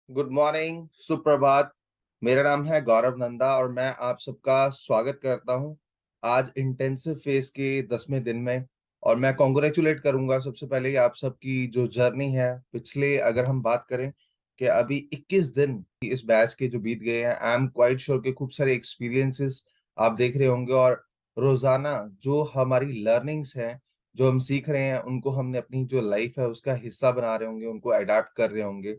Good morning, सुप्रभात। मेरा नाम है गौरव नंदा और मैं आप सबका स्वागत करता हूं आज इंटेंसिव फेज के 10वें दिन में। और मैं कॉन्ग्रेचुलेट करूंगा सबसे पहले आप सबकी जो जर्नी है पिछले, अगर हम बात करें कि अभी 21 दिन इस बैच के जो बीत गए हैं, आई एम क्वाइट श्योर के खूब सारे एक्सपीरियंसेस आप देख रहे होंगे। और रोजाना जो हमारी लर्निंग्स हैं, जो हम सीख रहे हैं, उनको हमने अपनी जो लाइफ है उसका हिस्सा बना रहे होंगे, उनको अडाप्ट कर रहे होंगे।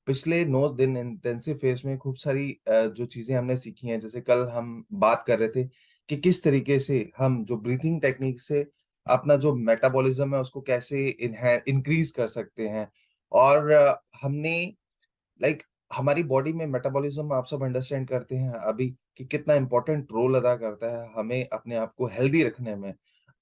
पिछले 9 दिन इंटेंसिव फेज में खूब सारी जो चीजें हमने सीखी हैं। जैसे कल हम बात कर रहे थे कि किस तरीके से हम जो ब्रीथिंग टेक्निक से अपना जो मेटाबॉलिज्म है उसको कैसे इंक्रीज कर सकते हैं। और हमने लाइक हमारी बॉडी में मेटाबॉलिज्म आप सब अंडरस्टैंड करते हैं अभी कि कितना इंपॉर्टेंट रोल अदा करता है हमें अपने आप को हेल्दी रखने में।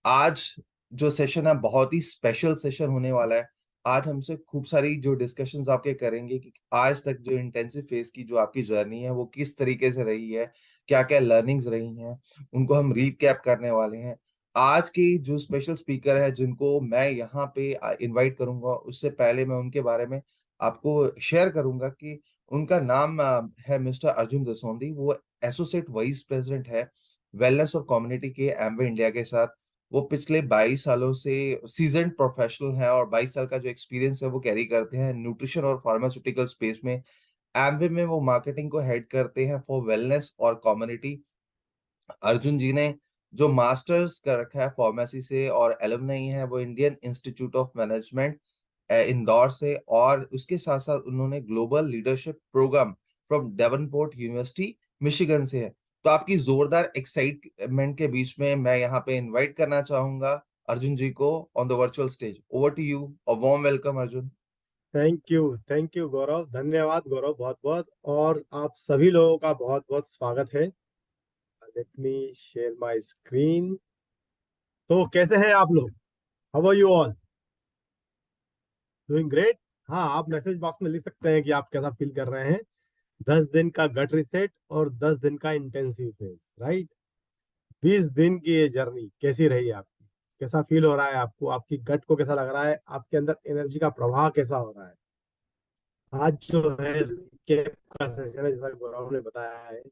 आज जो सेशन है बहुत ही स्पेशल सेशन होने वाला है। आज हमसे खूब सारी जो डिस्कशंस आपके करेंगे कि आज तक जो इंटेंसिव फेज की जो आपकी जर्नी है वो किस तरीके से रही है, क्या क्या लर्निंग्स रही हैं, उनको हम रीकैप करने वाले हैं। आज की जो स्पेशल स्पीकर है जिनको मैं यहाँ पे इनवाइट करूंगा, उससे पहले मैं उनके बारे में आपको शेयर करूंगा कि उनका नाम है मिस्टर अर्जुन दसोंदी। वो एसोसिएट वाइस प्रेसिडेंट है वेलनेस और कम्युनिटी के एमवे इंडिया के साथ। वो पिछले 22 सालों से सीजन्ड प्रोफेशनल है और 22 साल का जो एक्सपीरियंस है वो कैरी करते हैं न्यूट्रिशन और फार्मास्यूटिकल स्पेस में। एमवे में वो मार्केटिंग को हेड करते हैं फॉर वेलनेस और कम्युनिटी। अर्जुन जी ने जो मास्टर्स कर रखा है फार्मेसी से और एलुमनाई है वो Indian Institute of Management Indore से। और उसके साथ साथ उन्होंने global leadership programme from Davenport University Michigan से है। तो आपकी जोरदार एक्साइटमेंट के बीच में मैं यहाँ पे इनवाइट करना चाहूंगा अर्जुन जी को on the virtual stage. Over to you, a warm welcome Arjun. Thank you Gaurav. धन्यवाद गौरव, बहुत बहुत। और आप सभी लोगों का बहुत बहुत स्वागत है। Let me share my screen. तो कैसे हैं आप लोग? How are you all? Doing great. हाँ, आप मैसेज बॉक्स में लिख सकते हैं कि आप कैसा फील कर रहे हैं। 10 दिन का गट रिसेट और 10 दिन का इंटेंसिव फेज, राइट। 20 दिन की ये जर्नी कैसी रही आपकी? कैसा फील हो रहा है आपको? आपकी गट को कैसा लग रहा है? आपके अंदर एनर्जी का प्रवाह कैसा हो रहा है? आज जो है रिकेप का सेशन है, जैसा गौरव ने बताया है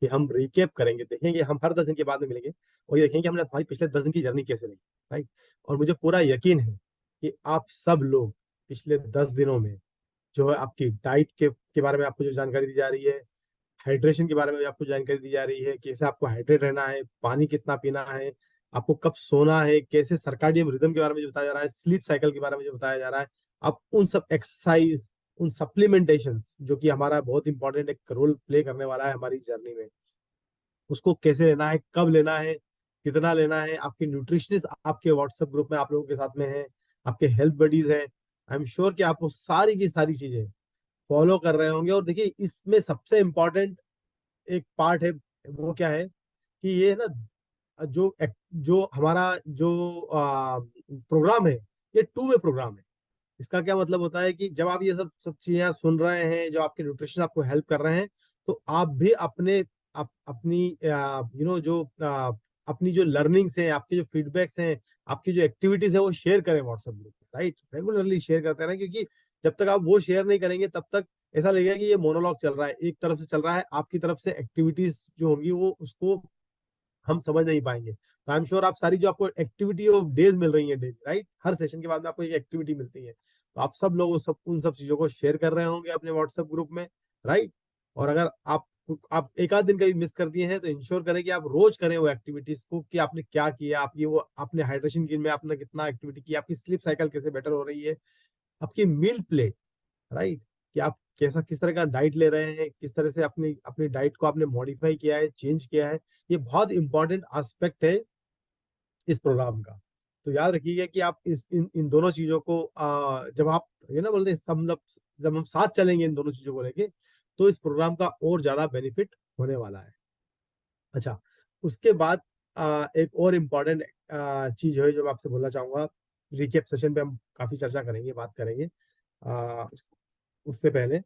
कि हम रिकेप करेंगे, देखेंगे हम हर 10 दिन के बाद में मिलेंगे और ये देखेंगे कि हमने हमारी पिछले 10 दिन की जर्नी कैसे रही। राइट। और मुझे पूरा यकीन है कि आप सब लोग पिछले 10 दिनों में जो है आपकी डाइट के बारे में आपको जो जानकारी दी जा रही है, हाइड्रेशन के बारे में भी आपको जानकारी दी जा रही है, कैसे आपको हाइड्रेट रहना है, पानी कितना पीना है, आपको कब सोना है, कैसे सर्काडियम रिदम के बारे में जो बताया जा रहा है, स्लीप साइकिल के बारे में जो बताया जा रहा है। आप उन सब एक्सरसाइज, उन सप्लीमेंटेशन जो कि हमारा बहुत इंपॉर्टेंट एक रोल प्ले करने वाला है हमारी जर्नी में, उसको कैसे लेना है, कब लेना है, कितना लेना है। आपके न्यूट्रिशनिस्ट आपके व्हाट्सएप ग्रुप में आप लोगों के साथ में हैं, आपके हेल्थ बडीज हैं। आई एम श्योर कि आप वो सारी की सारी चीजें फॉलो कर रहे होंगे। और देखिए, इसमें सबसे इम्पोर्टेंट एक पार्ट है, वो क्या है कि ये ना, जो हमारा जो प्रोग्राम है, ये 2 वे प्रोग्राम है। इसका क्या मतलब होता है कि जब आप ये सब सब चीजें सुन रहे हैं, जो आपके न्यूट्रिशन आपको हेल्प कर रहे हैं, तो आप भी अपनी जो अपनी जो लर्निंग्स हैं, आपके जो फीडबैक्स हैं, आपकी जो एक्टिविटीज है, वो शेयर करें व्हाट्सएप ग्रुप पे। राइट, रेगुलरली शेयर करते रहें, क्योंकि जब तक आप वो शेयर नहीं करेंगे तब तक ऐसा लगेगा कि ये मोनोलॉग चल रहा है, एक तरफ से चल रहा है। आपकी तरफ से एक्टिविटीज जो होंगी वो उसको हम समझ नहीं पाएंगे। तो आई एम श्योर आप सारी जो आपको एक्टिविटी ऑफ डेज मिल रही है डेली, राइट, हर सेशन के बाद में आपको एक एक्टिविटी मिलती है, तो आप सब लोग उन सब चीजों को शेयर कर रहे होंगे अपने व्हाट्सएप ग्रुप में, राइट। और अगर आप एक आध दिन का भी मिस कर दिए हैं तो इंश्योर करें कि आप रोज करें वो एक्टिविटीज को, कि आपने क्या किया, आपकी वो आपने हाइड्रेशन की में आपने कितना एक्टिविटी की, आपकी स्लीप साइकिल कैसे बेटर हो रही है, आपकी मील प्लेट, राइट, कि आप कैसा किस तरह का डाइट ले रहे हैं, किस तरह से अपनी अपनी डाइट को आपने मॉडिफाई किया है, चेंज किया है। ये बहुत इंपॉर्टेंट एस्पेक्ट है इस प्रोग्राम का। तो याद रखिएगा कि आप इस इन दोनों चीजों को जब आप ये ना बोलते हैं सब, मतलब जब हम साथ चलेंगे इन दोनों चीजों को लेके, तो इस प्रोग्राम का और ज्यादा बेनिफिट होने वाला है। अच्छा, उसके बाद एक और इम्पॉर्टेंट चीज है जो मैं आपसे बोलना चाहूंगा। रिकेप सेशन पे हम काफी चर्चा करेंगे, बात करेंगे आ, उससे पहले।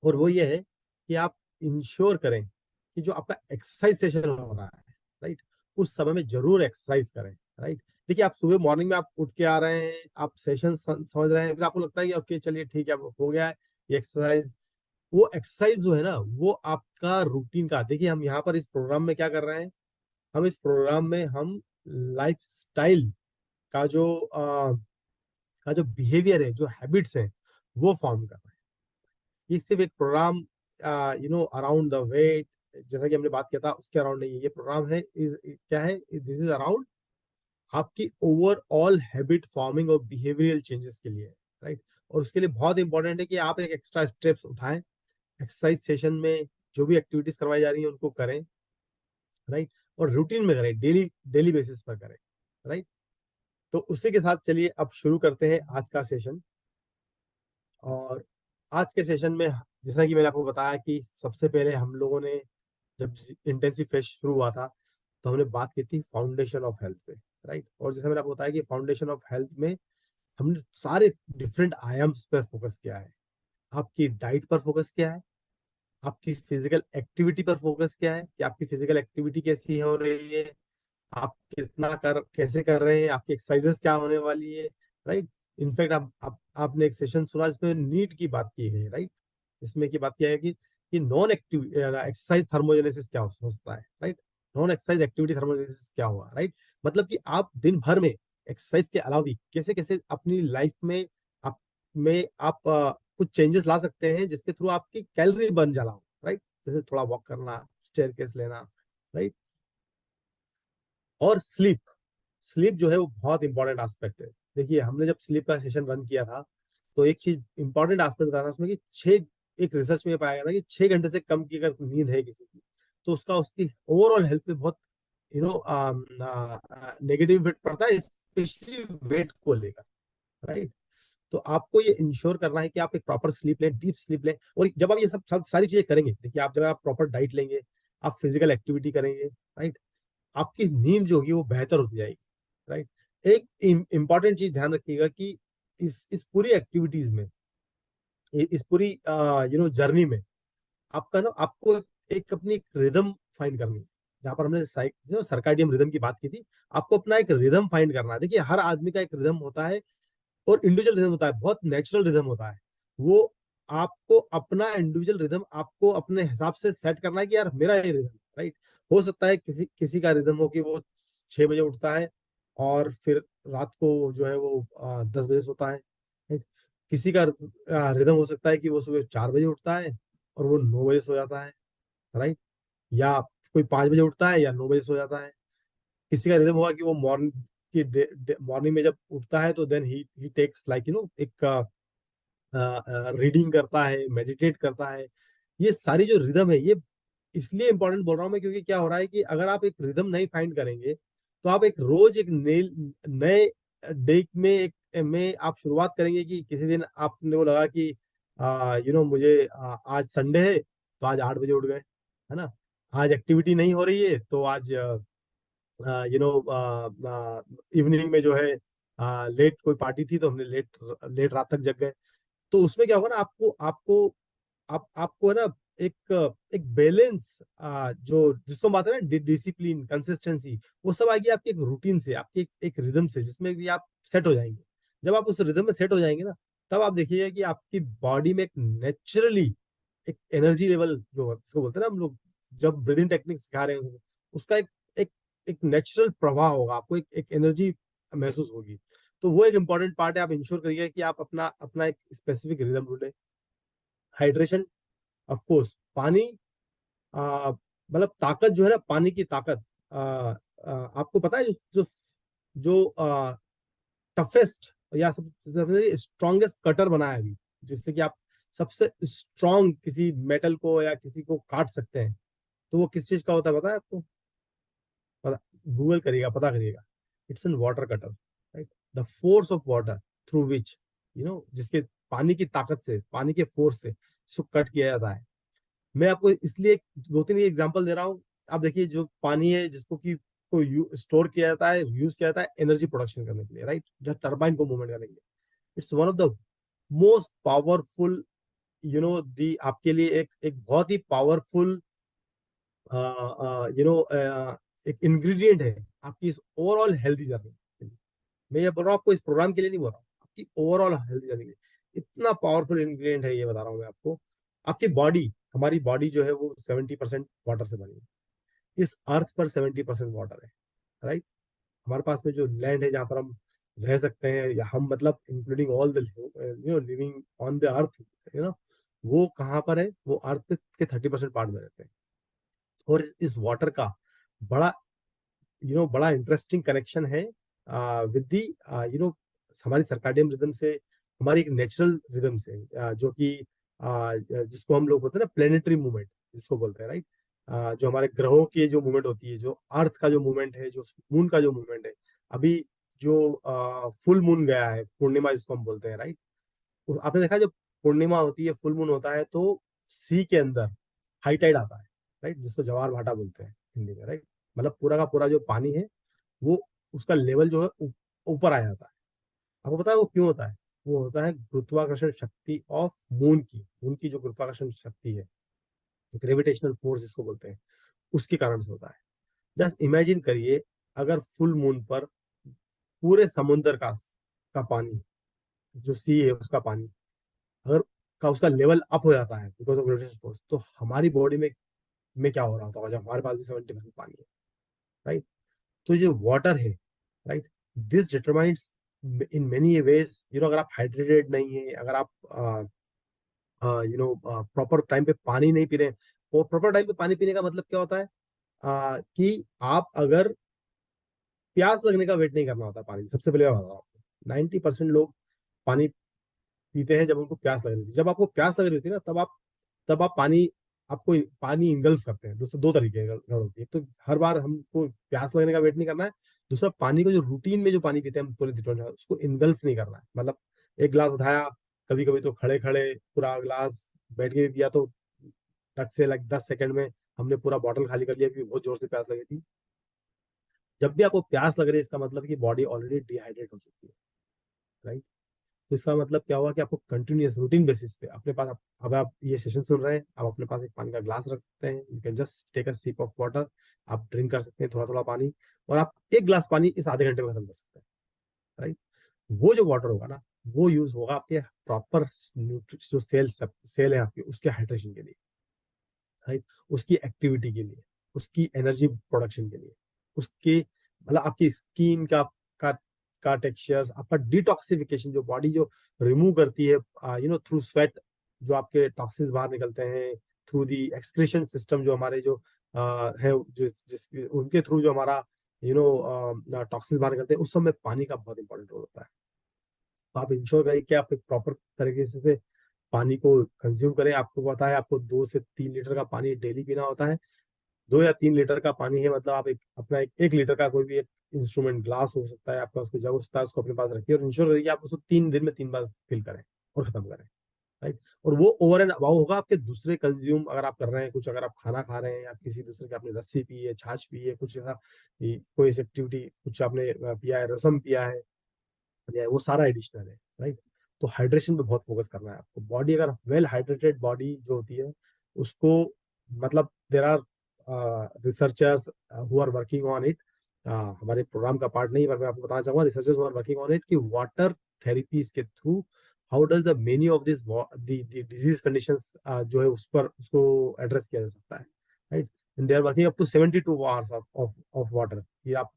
और वो ये है कि आप इंश्योर करें कि जो आपका एक्सरसाइज सेशन हो रहा है, राइट, उस समय में जरूर एक्सरसाइज करें। राइट। देखिए, आप सुबह मॉर्निंग में आप उठ के आ रहे हैं, आप सेशन समझ रहे हैं, फिर आपको लगता है कि ओके चलिए ठीक है, अब हो गया है, कि एक्सरसाइज, वो एक्सरसाइज जो है ना वो आपका रूटीन का, देखिए हम यहाँ पर इस प्रोग्राम में क्या कर रहे हैं, हम इस प्रोग्राम में हम लाइफ स्टाइल का जो बिहेवियर है, जो हैबिट्स हैं, वो फॉर्म कर रहे हैं। ये सिर्फ एक प्रोग्राम अराउंड द वेट, जैसा कि हमने बात किया था उसके अराउंड नहीं है। ये प्रोग्राम है क्या है, दिस इज अराउंड आपकी ओवरऑल हैबिट फॉर्मिंग और बिहेवियरल चेंजेस के लिए, राइट। और उसके लिए बहुत इंपॉर्टेंट है कि आप एक एक्स्ट्रा स्टेप्स उठाएं, एक्सरसाइज सेशन में जो भी एक्टिविटीज करवाई जा रही है उनको करें, राइट। और रूटीन में करें, डेली डेली बेसिस पर करें, राइट। तो उसी के साथ चलिए अब शुरू करते हैं आज का सेशन। और आज के सेशन में, जैसा कि मैंने आपको बताया कि सबसे पहले हम लोगों ने, जब इंटेंसिव फेज शुरू हुआ था तो हमने बात की थी फाउंडेशन ऑफ हेल्थ पे, राइट। और जैसा मैंने आपको बताया कि फाउंडेशन ऑफ हेल्थ में हमने सारे डिफरेंट आयाम्स पर फोकस किया है। आपकी डाइट पर फोकस किया है, आपकी फिजिकल एक्टिविटी पर फोकस किया है कि आपकी फिजिकल एक्टिविटी कैसी हो रही है, आप कितना कर कैसे कर रहे हैं, आपकी एक्सरसाइजेस क्या होने वाली है, राइट। इनफैक्ट आपने एक सेशन सुना जिसमें नीट की बात की है, राइट। इसमें की बात किया है कि नॉन एक्टिव एक्सरसाइज थर्मोजेनेसिस क्या होता है, right. Non exercise activity thermogenesis क्या हुआ, राइट। मतलब कि आप दिन भर में एक्सरसाइज के अलावा भी कैसे कैसे अपनी लाइफ में आप कुछ चेंजेस ला सकते हैं जिसके थ्रू आपकी कैलोरी बर्न ज्यादा हो, राइट। जैसे थोड़ा वॉक करना, स्टेयरकेस लेना, राइट। और स्लीप, स्लीप जो है वो बहुत इंपॉर्टेंट एस्पेक्ट है। देखिए हमने जब स्लीप का सेशन रन किया था तो एक चीज इंपॉर्टेंट एस्पेक्ट बताया था उसमें कि छह, एक रिसर्च में पाया गया था कि 6 घंटे से कम की अगर नींद है किसी की तो उसका उसकी ओवरऑल हेल्थ पे बहुत नेगेटिव इफेक्ट पड़ता है, स्पेशली वेट को लेकर, राइट। तो आपको ये इंश्योर करना है कि आप एक प्रॉपर स्लीप लें, डीप स्लीप लें। और जब आप ये सब सारी चीजें करेंगे, देखिए आप जब आप प्रॉपर डाइट लेंगे, आप फिजिकल एक्टिविटी करेंगे, राइट, आपकी नींद जो होगी वो बेहतर होती जाएगी, राइट। एक इंपॉर्टेंट चीज ध्यान रखिएगा कि इस पूरी एक्टिविटीज में, इस पूरी जर्नी में आपका ना, आपको एक अपनी एक रिदम फाइंड करनी है। जहां पर हमने सर्काडियम रिदम की बात की थी, आपको अपना एक रिदम फाइंड करना है। देखिए हर आदमी का एक रिदम होता है और इंडिविजुअल रिदम होता है, बहुत नेचुरल रिदम होता है वो। आपको अपना इंडिविजुअल रिदम आपको अपने हिसाब से सेट करना है कि यार मेरा ये रिदम, राइट। हो सकता है किसी किसी का रिदम हो कि वो 6 बजे उठता है और फिर रात को जो है वो 10 बजे सोता है, right? किसी का रिदम हो सकता है कि वो सुबह 4 बजे उठता है और वो 9 बजे सो जाता है, राइट। या कोई 5 बजे उठता है या 9 बजे सो जाता है। किसी का रिदम होगा कि वो मॉर्निंग में जब उठता है तो देन ही टेक्स लाइक एक रीडिंग करता है, मेडिटेट करता है। ये सारी जो रिदम है ये इसलिए इंपॉर्टेंट बोल रहा हूँ मैं क्योंकि क्या हो रहा है कि अगर आप एक रिदम नहीं फाइंड करेंगे तो आप एक रोज एक नए डे में एक में आप शुरुआत करेंगे कि किसी दिन आपने को लगा कि मुझे आज संडे है तो आज 8 बजे उठ गए, है ना। आज एक्टिविटी नहीं हो रही है तो आज इवनिंग में जो है लेट कोई पार्टी थी तो हमने लेट लेट रात तक जग गए। तो उसमें क्या होगा ना, आपको आपको आपको है ना एक एक बैलेंस, जो जिसको हम बात है ना डिसिप्लिन, कंसिस्टेंसी, वो सब आएगी आपके एक रूटीन से, आपके एक रिदम से, जिसमें भी आप सेट हो जाएंगे। जब आप उस रिदम में सेट हो जाएंगे ना, तब आप देखिएगा कि आपकी बॉडी में एक नेचुरली एक एनर्जी लेवल, जो जिसको बोलते हैं ना हम लोग, जब ब्रीदिंग टेक्निक सिखा रहे हैं उसका एक एक नेचुरल प्रवाह होगा, आपको एक एनर्जी महसूस होगी। तो वो एक इंपॉर्टेंट पार्ट है। आप इंश्योर करिए कि आप अपना अपना एक स्पेसिफिक रिदम ढूंढे। हाइड्रेशन, ऑफ कोर्स पानी, मतलब ताकत जो है ना, पानी की ताकत, आपको पता है जो जो टफेस्ट या सबसे स्ट्रॉन्गेस्ट कटर बनाया है अभी, जिससे कि आप सबसे स्ट्रॉन्ग किसी मेटल को या किसी को काट सकते हैं, तो वो किस चीज का होता है पता है आपको? पता, गूगल करिएगा, पता करिएगा। It's an water cutter, right. The force of water through which जिसके पानी की ताकत से, पानी के फोर्स से इसको कट किया जाता है। मैं आपको इसलिए 2-3 एग्जांपल दे रहा हूँ। आप देखिए जो पानी है जिसको कि को स्टोर किया जाता है, यूज किया जाता है एनर्जी प्रोडक्शन करने के लिए, राइट, जो टरबाइन को मूवमेंट करने के लिए। It's one of the most powerful, दी आपके लिए एक एक बहुत ही पावरफुल एक इंग्रेडिएंट है आपकी इस ओवरऑल हेल्थी जर्नी के लिए। मैं ये बोल रहा हूँ आपको इस प्रोग्राम के लिए नहीं बोल रहा हूँ, आपकी ओवरऑल हेल्थी जर्नी के लिए। इतना पावरफुल इंग्रेडिएंट है, ये बता रहा हूँ मैं आपको। आपकी बॉडी, हमारी बॉडी जो है वो 70% वाटर से बनी है। इस अर्थ पर 70% वाटर है, राइट। हमारे पास में जो लैंड है जहाँ पर हम रह सकते हैं, या हम मतलब including all the living on the earth, वो कहाँ पर है? वो अर्थ के 30% पार्ट में रहते हैं। और इस वाटर का बड़ा बड़ा इंटरेस्टिंग कनेक्शन है विद दी हमारी सर्काडियन रिदम से, हमारी एक नेचुरल रिदम से, जो कि जिसको हम लोग बोलते हैं ना प्लेनेटरी मूवमेंट, जिसको बोलते हैं, राइट। जो हमारे ग्रहों की जो मूवमेंट होती है, जो अर्थ का जो मूवमेंट है, जो मून का जो मूवमेंट है। अभी जो फुल मून गया है, पूर्णिमा जिसको हम बोलते हैं, राइट। आपने देखा जब पूर्णिमा होती है, फुल मून होता है, तो सी के अंदर हाई टाइड आता है, राइट, जिसको जवार भाटा बोलते हैं हिंदी में, राइट। मतलब पूरा का पूरा जो पानी है, वो उसका लेवल जो है ऊपर आ जाता है। आपको पता है वो क्यों होता है? वो होता है गुरुत्वाकर्षण शक्ति ऑफ मून की जो गुरुत्वाकर्षण शक्ति है, ग्रेविटेशनल फोर्स जिसको बोलते हैं, उसके कारण से होता है। जस्ट इमेजिन करिए, अगर फुल मून पर पूरे समुद्र का पानी, जो सी है उसका पानी, अगर उसका लेवल अप हो जाता है बिकॉज ऑफ ग्रेविटेशनल फोर्स, तो हमारी बॉडी में क्या हो रहा होता होगा जब हमारे पास भी 70% पानी है, राइट। तो जो वाटर है, right, this determines in many ways. अगर आप हाइड्रेटेड नहीं है, अगर आप प्रॉपर टाइम पे पानी नहीं पी रहे हैं। और प्रॉपर टाइम पे पानी पीने का मतलब क्या होता है? कि आप अगर प्यास लगने का वेट नहीं करना होता पानी, सबसे पहले मैं बता रहा हूँ आपको। 90% लोग पानी पीते हैं जब उनको प्यास लग रही होती है। जब आपको प्यास लग रही होती है ना, तब आप पानी इंगल्फ करते हैं। दूसरे दो तरीके की गड़बड़ होती है। तो हर बार हमको प्यास लगने का वेट नहीं करना है। दूसरा, पानी को जो रूटीन में जो पानी पीते हैं हम पूरे दिन में, उसको इंगल्फ नहीं करना है। मतलब एक गिलास उठाया, कभी कभी तो खड़े खड़े पूरा गिलास, बैठ के भी पिया तो टक से 10 सेकंड में हमने पूरा बॉटल खाली कर लिया, क्योंकि बहुत जोर से प्यास लगी थी। जब भी आपको प्यास लग रही है, इसका मतलब कि बॉडी ऑलरेडी डिहाइड्रेट हो चुकी है, राइट। तो इसका मतलब क्या हुआ कि आपको कंटिन्यूअस रूटीन बेसिस पे अपने पास, अब आप ये सेशन सुन रहे हैं, आप अपने पास एक पानी का ग्लास रख सकते हैं। You can just take a sip of water. आप ड्रिंक कर सकते हैं थोड़ा थोड़ा पानी, और आप एक गिलास पानी इस आधे घंटे में खत्म कर सकते हैं, राइट। वो जो वाटर होगा ना, वो यूज होगा आपके प्रॉपर जो सेल है आपके, उसके हाइड्रेशन के लिए, राइट। उसकी एक्टिविटी के लिए, उसकी एनर्जी प्रोडक्शन के लिए, उसके मतलब आपकी स्किन का का टेक्सचर्स, आपका डिटॉक्सिफिकेशन, जो बॉडी जो रिमूव करती है थ्रू स्वेट, जो आपके टॉक्सिन्स बाहर निकलते हैं, थ्रू दी एक्सक्रीशन सिस्टम, जो हमारे जो है, उनके थ्रू जो हमारा टॉक्सिन्स बाहर निकलते हैं, उस समय पानी का बहुत इंपॉर्टेंट रोल होता है। तो आप इंश्योर करें कि आप एक प्रॉपर तरीके से पानी को कंज्यूम करें। आपको पता है, आपको 2 से 3 लीटर का पानी डेली पीना होता है। 2 या 3 लीटर का पानी है, मतलब आप अपना एक लीटर का कोई भी एक इंस्ट्रूमेंट, ग्लास हो सकता है आपका, उसको जग हो सकता है, उसको अपने पास रखिए और इंश्योर करिए कि आप उसको 3 दिन में 3 बार फिल करें और खत्म करें, राइट। और वो ओवर एंड अबाउ होगा आपके दूसरे कंज्यूम अगर आप कर रहे हैं कुछ, अगर आप खाना खा रहे हैं, या किसी दूसरे के, आपने लस्सी पी है, छाछ पी है, कुछ ऐसा कोई एक्टिविटी, कुछ आपने पिया है, रसम पिया है, या वो सारा एडिशनल है, राइट। तो हाइड्रेशन पे बहुत फोकस करना है आपको। बॉडी अगर वेल हाइड्रेटेड बॉडी जो होती है, उसको मतलब there are researchers who are working on it. हमारे प्रोग्राम का पार्ट नहीं, पर मैं आपको बताना चाहूंगा, researchers who are working on it, कि वाटर थेरेपीज के through how does the many of this disease conditions जो है उस पर उसको एड्रेस किया जा सकता है, right. And they are working up to 72 hours of water. ये आप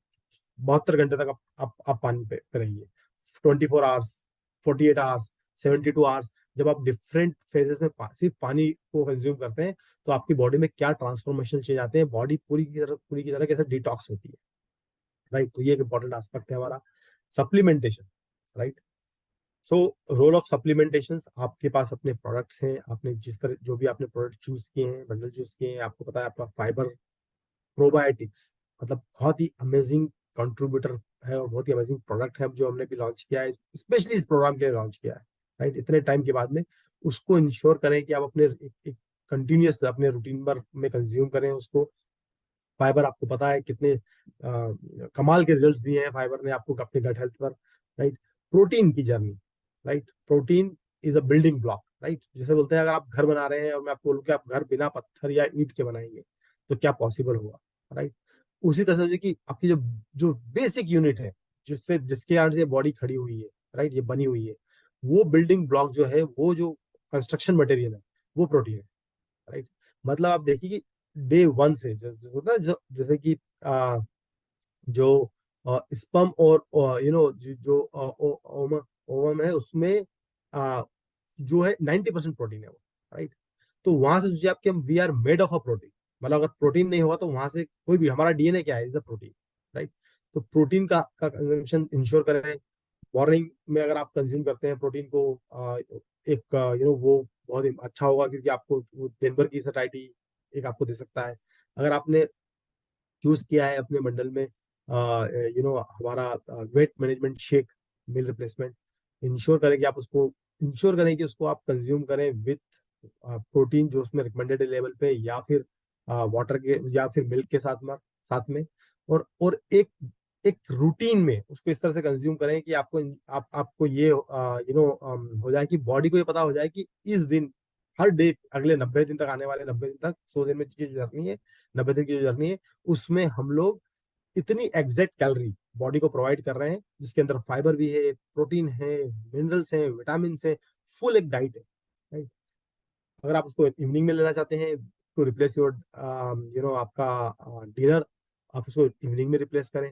72 घंटे तक आप पानी पे रहिए। 24 आवर्स, 48 आवर्स, 72 आवर्स। जब आप डिफरेंट फेजेस में सिर्फ पानी को कंज्यूम करते हैं, तो आपकी बॉडी में क्या ट्रांसफॉर्मेशन चेंज आते हैं, बॉडी पूरी की तरह कैसे डिटॉक्स होती है, राइट। तो ये एक इंपॉर्टेंट एस्पेक्ट है हमारा supplementation, right. So role of supplementation, आपके पास अपने प्रोडक्ट्स हैं, आपने जिस तरह जो भी आपने प्रोडक्ट चूज किए हैं, बंडल चूज किए हैं, आपको पता है आपका फाइबर, प्रोबायोटिक्स, मतलब बहुत ही अमेजिंग कंट्रीब्यूटर है और बहुत ही अमेजिंग प्रोडक्ट है जो हमने भी लॉन्च किया है, स्पेशली इस प्रोग्राम के लिए लॉन्च किया है, राइट। इतने टाइम के बाद में उसको इंश्योर करें कि आप अपने एक कंटिन्यूअस अपने रूटीन पर में कंज्यूम करें उसको। फाइबर आपको पता है कितने कमाल के रिजल्ट्स दिए हैं फाइबर ने आपको अपने गट हेल्थ पर, राइट। प्रोटीन की journey, right. Protein is a building block, right. जैसे बोलते हैं, अगर आप घर बना रहे हैं और मैं आपको बोलूं कि आप घर बिना पत्थर या ईंट के बनाएंगे, तो क्या पॉसिबल होगा, राइट। उसी तरह से समझिए कि आपकी जो जो बेसिक यूनिट है, जिसके कारण से बॉडी खड़ी हुई है, राइट, ये बनी हुई है, वो बिल्डिंग ब्लॉक जो है, वो जो कंस्ट्रक्शन मटेरियल है, वो प्रोटीन है, राइट। मतलब आप देखिए कि डे वन से जैसे होता है जैसे कि जो स्पर्म और जो ओवम ओवम है उसमें आ, जो है 90% प्रोटीन है वो, राइट। तो वहां से सोचिए आपके, हम we are made of a protein. मतलब अगर प्रोटीन नहीं होगा तो वहां से कोई भी, हमारा डीएनए क्या है, इज अ प्रोटीन, राइट। तो प्रोटीन का कंजम्पशन इंश्योर करें। मॉर्निंग में अगर आप कंज्यूम करते हैं प्रोटीन को, एक वो बहुत ही अच्छा होगा, क्योंकि आपको वो दिन भर की सटाइटी एक आपको दे सकता है। अगर आपने चूज किया है अपने मंडल में हमारा weight management shake, meal replacement, ensure करें कि आप उसको इंश्योर करें कि उसको आप कंज्यूम करें विथ प्रोटीन जो उसमें रिकमेंडेड लेवल पे, या फिर वाटर के या फिर मिल्क के साथ में। और एक एक रूटीन में उसको इस तरह से कंज्यूम करें कि आपको ये हो जाए कि बॉडी को ये पता हो जाए कि इस दिन, हर डे, अगले 90 दिन तक, आने वाले 90 दिन तक, 100 दिन में की जो जर्नी है, 90 दिन की जो जर्नी है, उसमें हम लोग इतनी एग्जैक्ट कैलोरी बॉडी को प्रोवाइड कर रहे हैं, जिसके अंदर फाइबर भी है, प्रोटीन है, मिनरल्स हैं, विटामिन है, फुल एक डाइट है, right? अगर आप उसको इवनिंग में लेना चाहते हैं टू रिप्लेस योर आपका डिनर, आप उसको इवनिंग में रिप्लेस करें।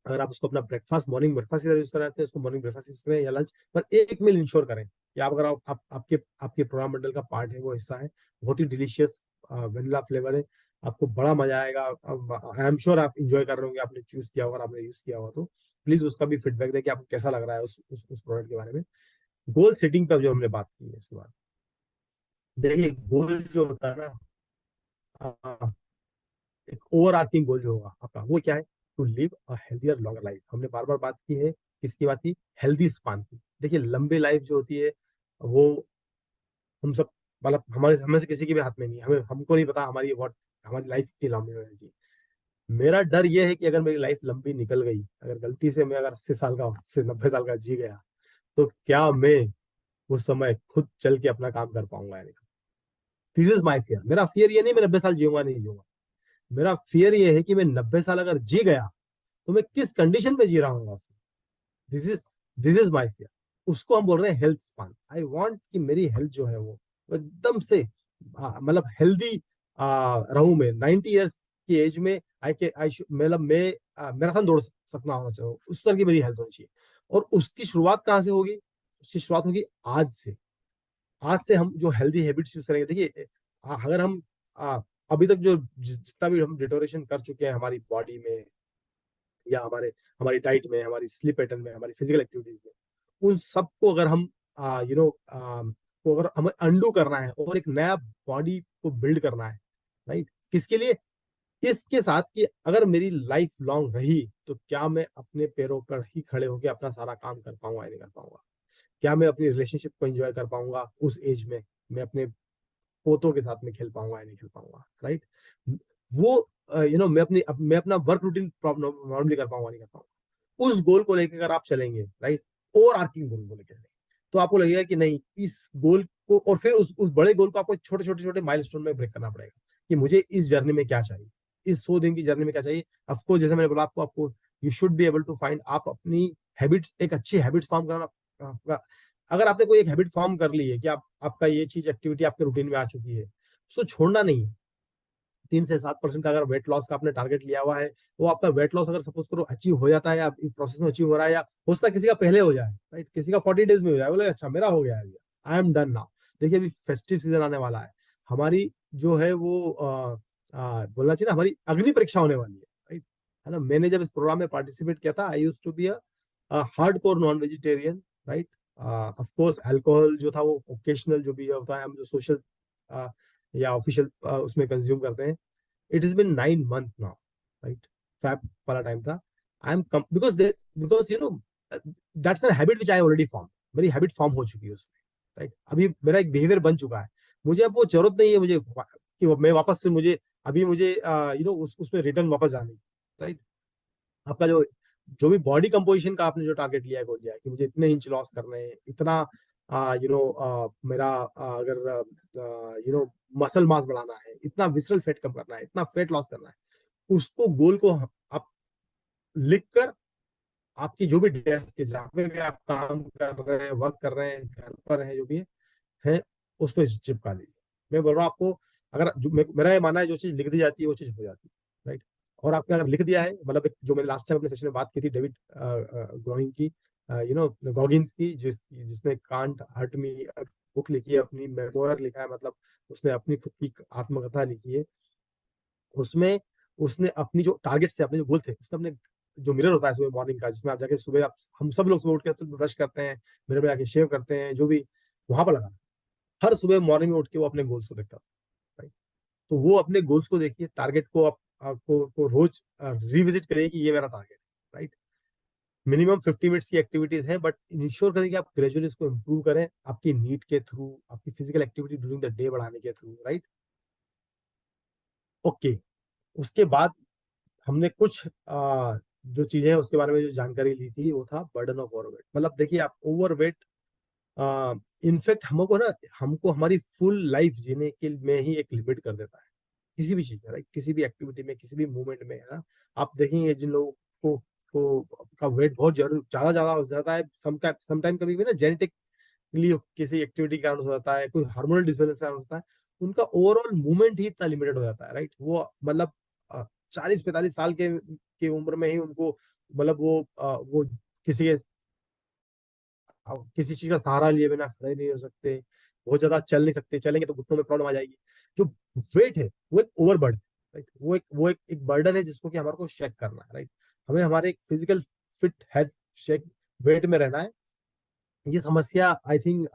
अगर आप उसको अपना ब्रेकफास्ट, मॉर्निंग ब्रेकफास्ट यूज कराते हैं, उसको मॉर्निंग ब्रेकफास्ट यूज करें या लंच, पर एक मील इंश्योर करें कि आप, अगर आपके प्रोग्राम मंडल का पार्ट है, वो हिस्सा है, बहुत ही डिलीशियस वेनिला फ्लेवर है, आपको बड़ा मजा आएगा। आई एम श्योर आप इंजॉय कर रहे होंगे, आपने चूज किया होगा, आपने यूज किया होगा, तो प्लीज उसका भी फीडबैक दें कि आपको कैसा लग रहा है उस प्रोडक्ट के बारे में। गोल सेटिंग पर जो हमने बात की है, उसके बाद देखिए, गोल जो होता है ना, एक ओवर आर्किंग गोल जो होगा आपका, वो क्या है? To live a healthier longer life. हमने बार बार बात की है, किसकी बात की? हेल्दी स्पान की। देखिए, लंबी लाइफ जो होती है, वो हम सब, मतलब हमारे हमें से किसी के भी हाथ में नहीं है। हमको नहीं पता हमारी लाइफ कितनी लंबी होनी चाहिए। मेरा डर ये है कि अगर मेरी लाइफ लंबी निकल गई, अगर गलती से मैं अगर 80 साल का से 90 साल का जी गया, तो क्या मैं उस समय खुद चल के अपना काम कर पाऊंगा या नहीं? This is my fear. मेरा फियर ये नहीं मैं 90 साल जीऊंगा नहीं जीऊंगा, मेरा फियर ये है कि मैं 90 साल अगर जी गया, तो मैं किस कंडीशन में जी रहा हूँ। This is this is my fear. उसको हम बोल रहे हैं हेल्थ स्पान। आई वांट कि मेरी हेल्थ जो है वो एकदम से मतलब हेल्दी रहूं। मैं 90 ईयर्स की एज में आई के आई मतलब मैं मैराथन दौड़ सकना होना चाहिए, उस तरह की मेरी हेल्थ होनी चाहिए। और उसकी शुरुआत कहाँ से होगी? उसकी शुरुआत होगी आज से। आज से हम जो हेल्दी हैबिट्स यूज करेंगे, देखिए, अगर हम अभी तक जो जितना भी हम डिटोरेशन कर चुके हैं हमारी बॉडी में, या हमारी डाइट में, हमारी स्लीप पैटर्न में, हमारी फिजिकल एक्टिविटीज में, उन सबको अगर हम को अगर हमें अंडू करना है और एक नया बॉडी को बिल्ड करना है, राइट, किसके लिए? इसके साथ कि अगर मेरी लाइफ लॉन्ग रही, तो क्या मैं अपने पैरों पर ही खड़े होकर अपना सारा काम कर पाऊंगा या नहीं कर पाऊंगा? क्या मैं अपनी रिलेशनशिप को एंजॉय कर पाऊंगा उस एज में? मैं अपने पोतों के साथ में खेल पाऊंगा या नहीं खेल पाऊंगा, राइट? वो मैं अपना वर्क रूटीन नॉर्मली कर पाऊंगा नहीं कर पाऊंगा। उस गोल को लेकर अगर आप चलेंगे, राइट, ओवर आर्किंग गोल को लेकर, तो आपको लगेगा कि नहीं, इस गोल को, और फिर उस बड़े गोल को आपको छोटे छोटे छोटे माइलस्टोन में ब्रेक करना पड़ेगा कि मुझे इस जर्नी में क्या चाहिए, इस 100 दिन की जर्नी में क्या चाहिए। ऑफकोर्स, जैसे मैंने बोला आपको आपको you should be able to find, आप अपनी हैबिट्स, एक अच्छी हैबिट्स फॉर्म करना। अगर आपने कोई एक हैबिट फॉर्म कर ली है कि आपका ये चीज एक्टिविटी आपके रूटीन में आ चुकी है, उसको छोड़ना नहीं है। 3 से 7% का अगर वेट लॉस का आपने टारगेट लिया हुआ है, वो आपका वेट लॉस अगर सपोज करो अचीव हो जाता है, या प्रोसेस में अचीव हो रहा है, या हो सकता है किसी का पहले हो जाए, राइट, किसी का 40 डेज में हो जाए, बोले अच्छा मेरा हो गया है, आई एम डन नाउ। देखिए, अभी फेस्टिव सीजन आने वाला है, हमारी जो है वो बोलना चाहिए ना, हमारी अग्नि परीक्षा होने वाली है, राइट। है ना? मैंने जब इस प्रोग्राम में पार्टिसिपेट किया था, I used to be hard core non vegetarian, right. Of course alcohol जो था वो ओकेशनल जो भी होता है, हम जो सोशल या ऑफिशियल उसमें कंज्यूम करते हैं। It is been 9 month now, right. Fab वाला टाइम था। I am because that's a habit which I already form. मेरी हैबिट फॉर्म हो चुकी है उसमें, राइट। अभी मेरा एक बिहेवियर बन चुका है। मुझे अब वो जरूरत नहीं है मुझे कि मैं वापस से मुझे अभी मुझे उसमें रिटर्न वापस जाने, राइट। आपका जो जो भी बॉडी कंपोजिशन का आपने जो टारगेट लिया है, गोल लिया है कि मुझे इतने इंच लॉस करने हैं, इतना मेरा अगर मसल मास बढ़ाना है, इतना विसरल फैट कम करना है, इतना फैट लॉस करना है, उसको गोल को आप लिख कर आपकी जो भी डेस्क है, जहाँ पे भी आप काम कर रहे हैं, वर्क कर रहे हैं, घर पर है, जो भी है उस पर चिपका दीजिए। मैं बोल रहा हूँ आपको, अगर मेरा ये मानना है जो चीज लिख दी जाती है वो चीज हो जाती है, राइट। और आपने अगर लिख दिया है, मतलब जो मैंने लास्ट टाइम अपने सेशन में बात की थी, डेविड ग्रोइंग की, गॉगिन्स की, जिसने कांट हर्ट मी बुक लिखी है, अपनी मेमोयर लिखा है, मतलब उसने अपनी खुद की आत्मकथा लिखी है। उसमें उसने अपनी जो टारगेट से, अपने जो गोल थे, उसने अपने जो मिरर होता है सुबह मॉर्निंग का, जिसमें आप जाके सुबह, आप हम सब लोग सुबह उठ के ब्रश करते हैं, मिरर में जाके शेव करते हैं, जो भी वहां पर लगा, हर सुबह मॉर्निंग में उठ के वो अपने गोल्स को देखता है, राइट। तो वो अपने गोल्स को देखिए, टारगेट को आप आपको को रोज रिविजिट करिए कि ये मेरा टारगेट, राइट। मिनिमम 50 मिनट्स की एक्टिविटीज है, बट इंश्योर करें कि आप ग्रेजुअली इसको इंप्रूव करें, आपकी नीट के थ्रू, आपकी physical activity during the day बढ़ाने के थ्रू, राइट। ओके। उसके बाद हमने कुछ जो चीजें हैं उसके बारे में जो जानकारी ली थी, वो था बर्डन ऑफ ओवरवेट। मतलब देखिए, आप ओवरवेट इनफेक्ट हमको ना, हमको हमारी फुल लाइफ जीने के में ही एक लिमिट कर देता है, किसी भी चीज में, राइट, किसी भी एक्टिविटी में, किसी भी मूवमेंट में, है ना। आप देखेंगे जिन लोगों को का वेट बहुत जरूर ज्यादा ज्यादा हो जाता है, समटाइम कभी भी ना जेनेटिकली किसी एक्टिविटी के कारण हो जाता है, कोई हार्मोनल डिसबैलेंस के कारण होता है, उनका ओवरऑल मूवमेंट ही इतना लिमिटेड हो जाता है, राइट। वो मतलब 40-45 साल के उम्र में ही उनको, मतलब वो किसी के किसी चीज का सहारा लिए बिना खड़े नहीं हो सकते, बहुत ज्यादा चल नहीं सकते, चलेंगे तो घुटनों में प्रॉब्लम आ जाएगी। जो वेट है वो एक ओवरबर्डन, राइट, वो एक बर्डन है जिसको कि हमारे को चेक करना है, राइट। हमें हमारे physical fit head shake weight में रहना है। ये समस्या आई थिंक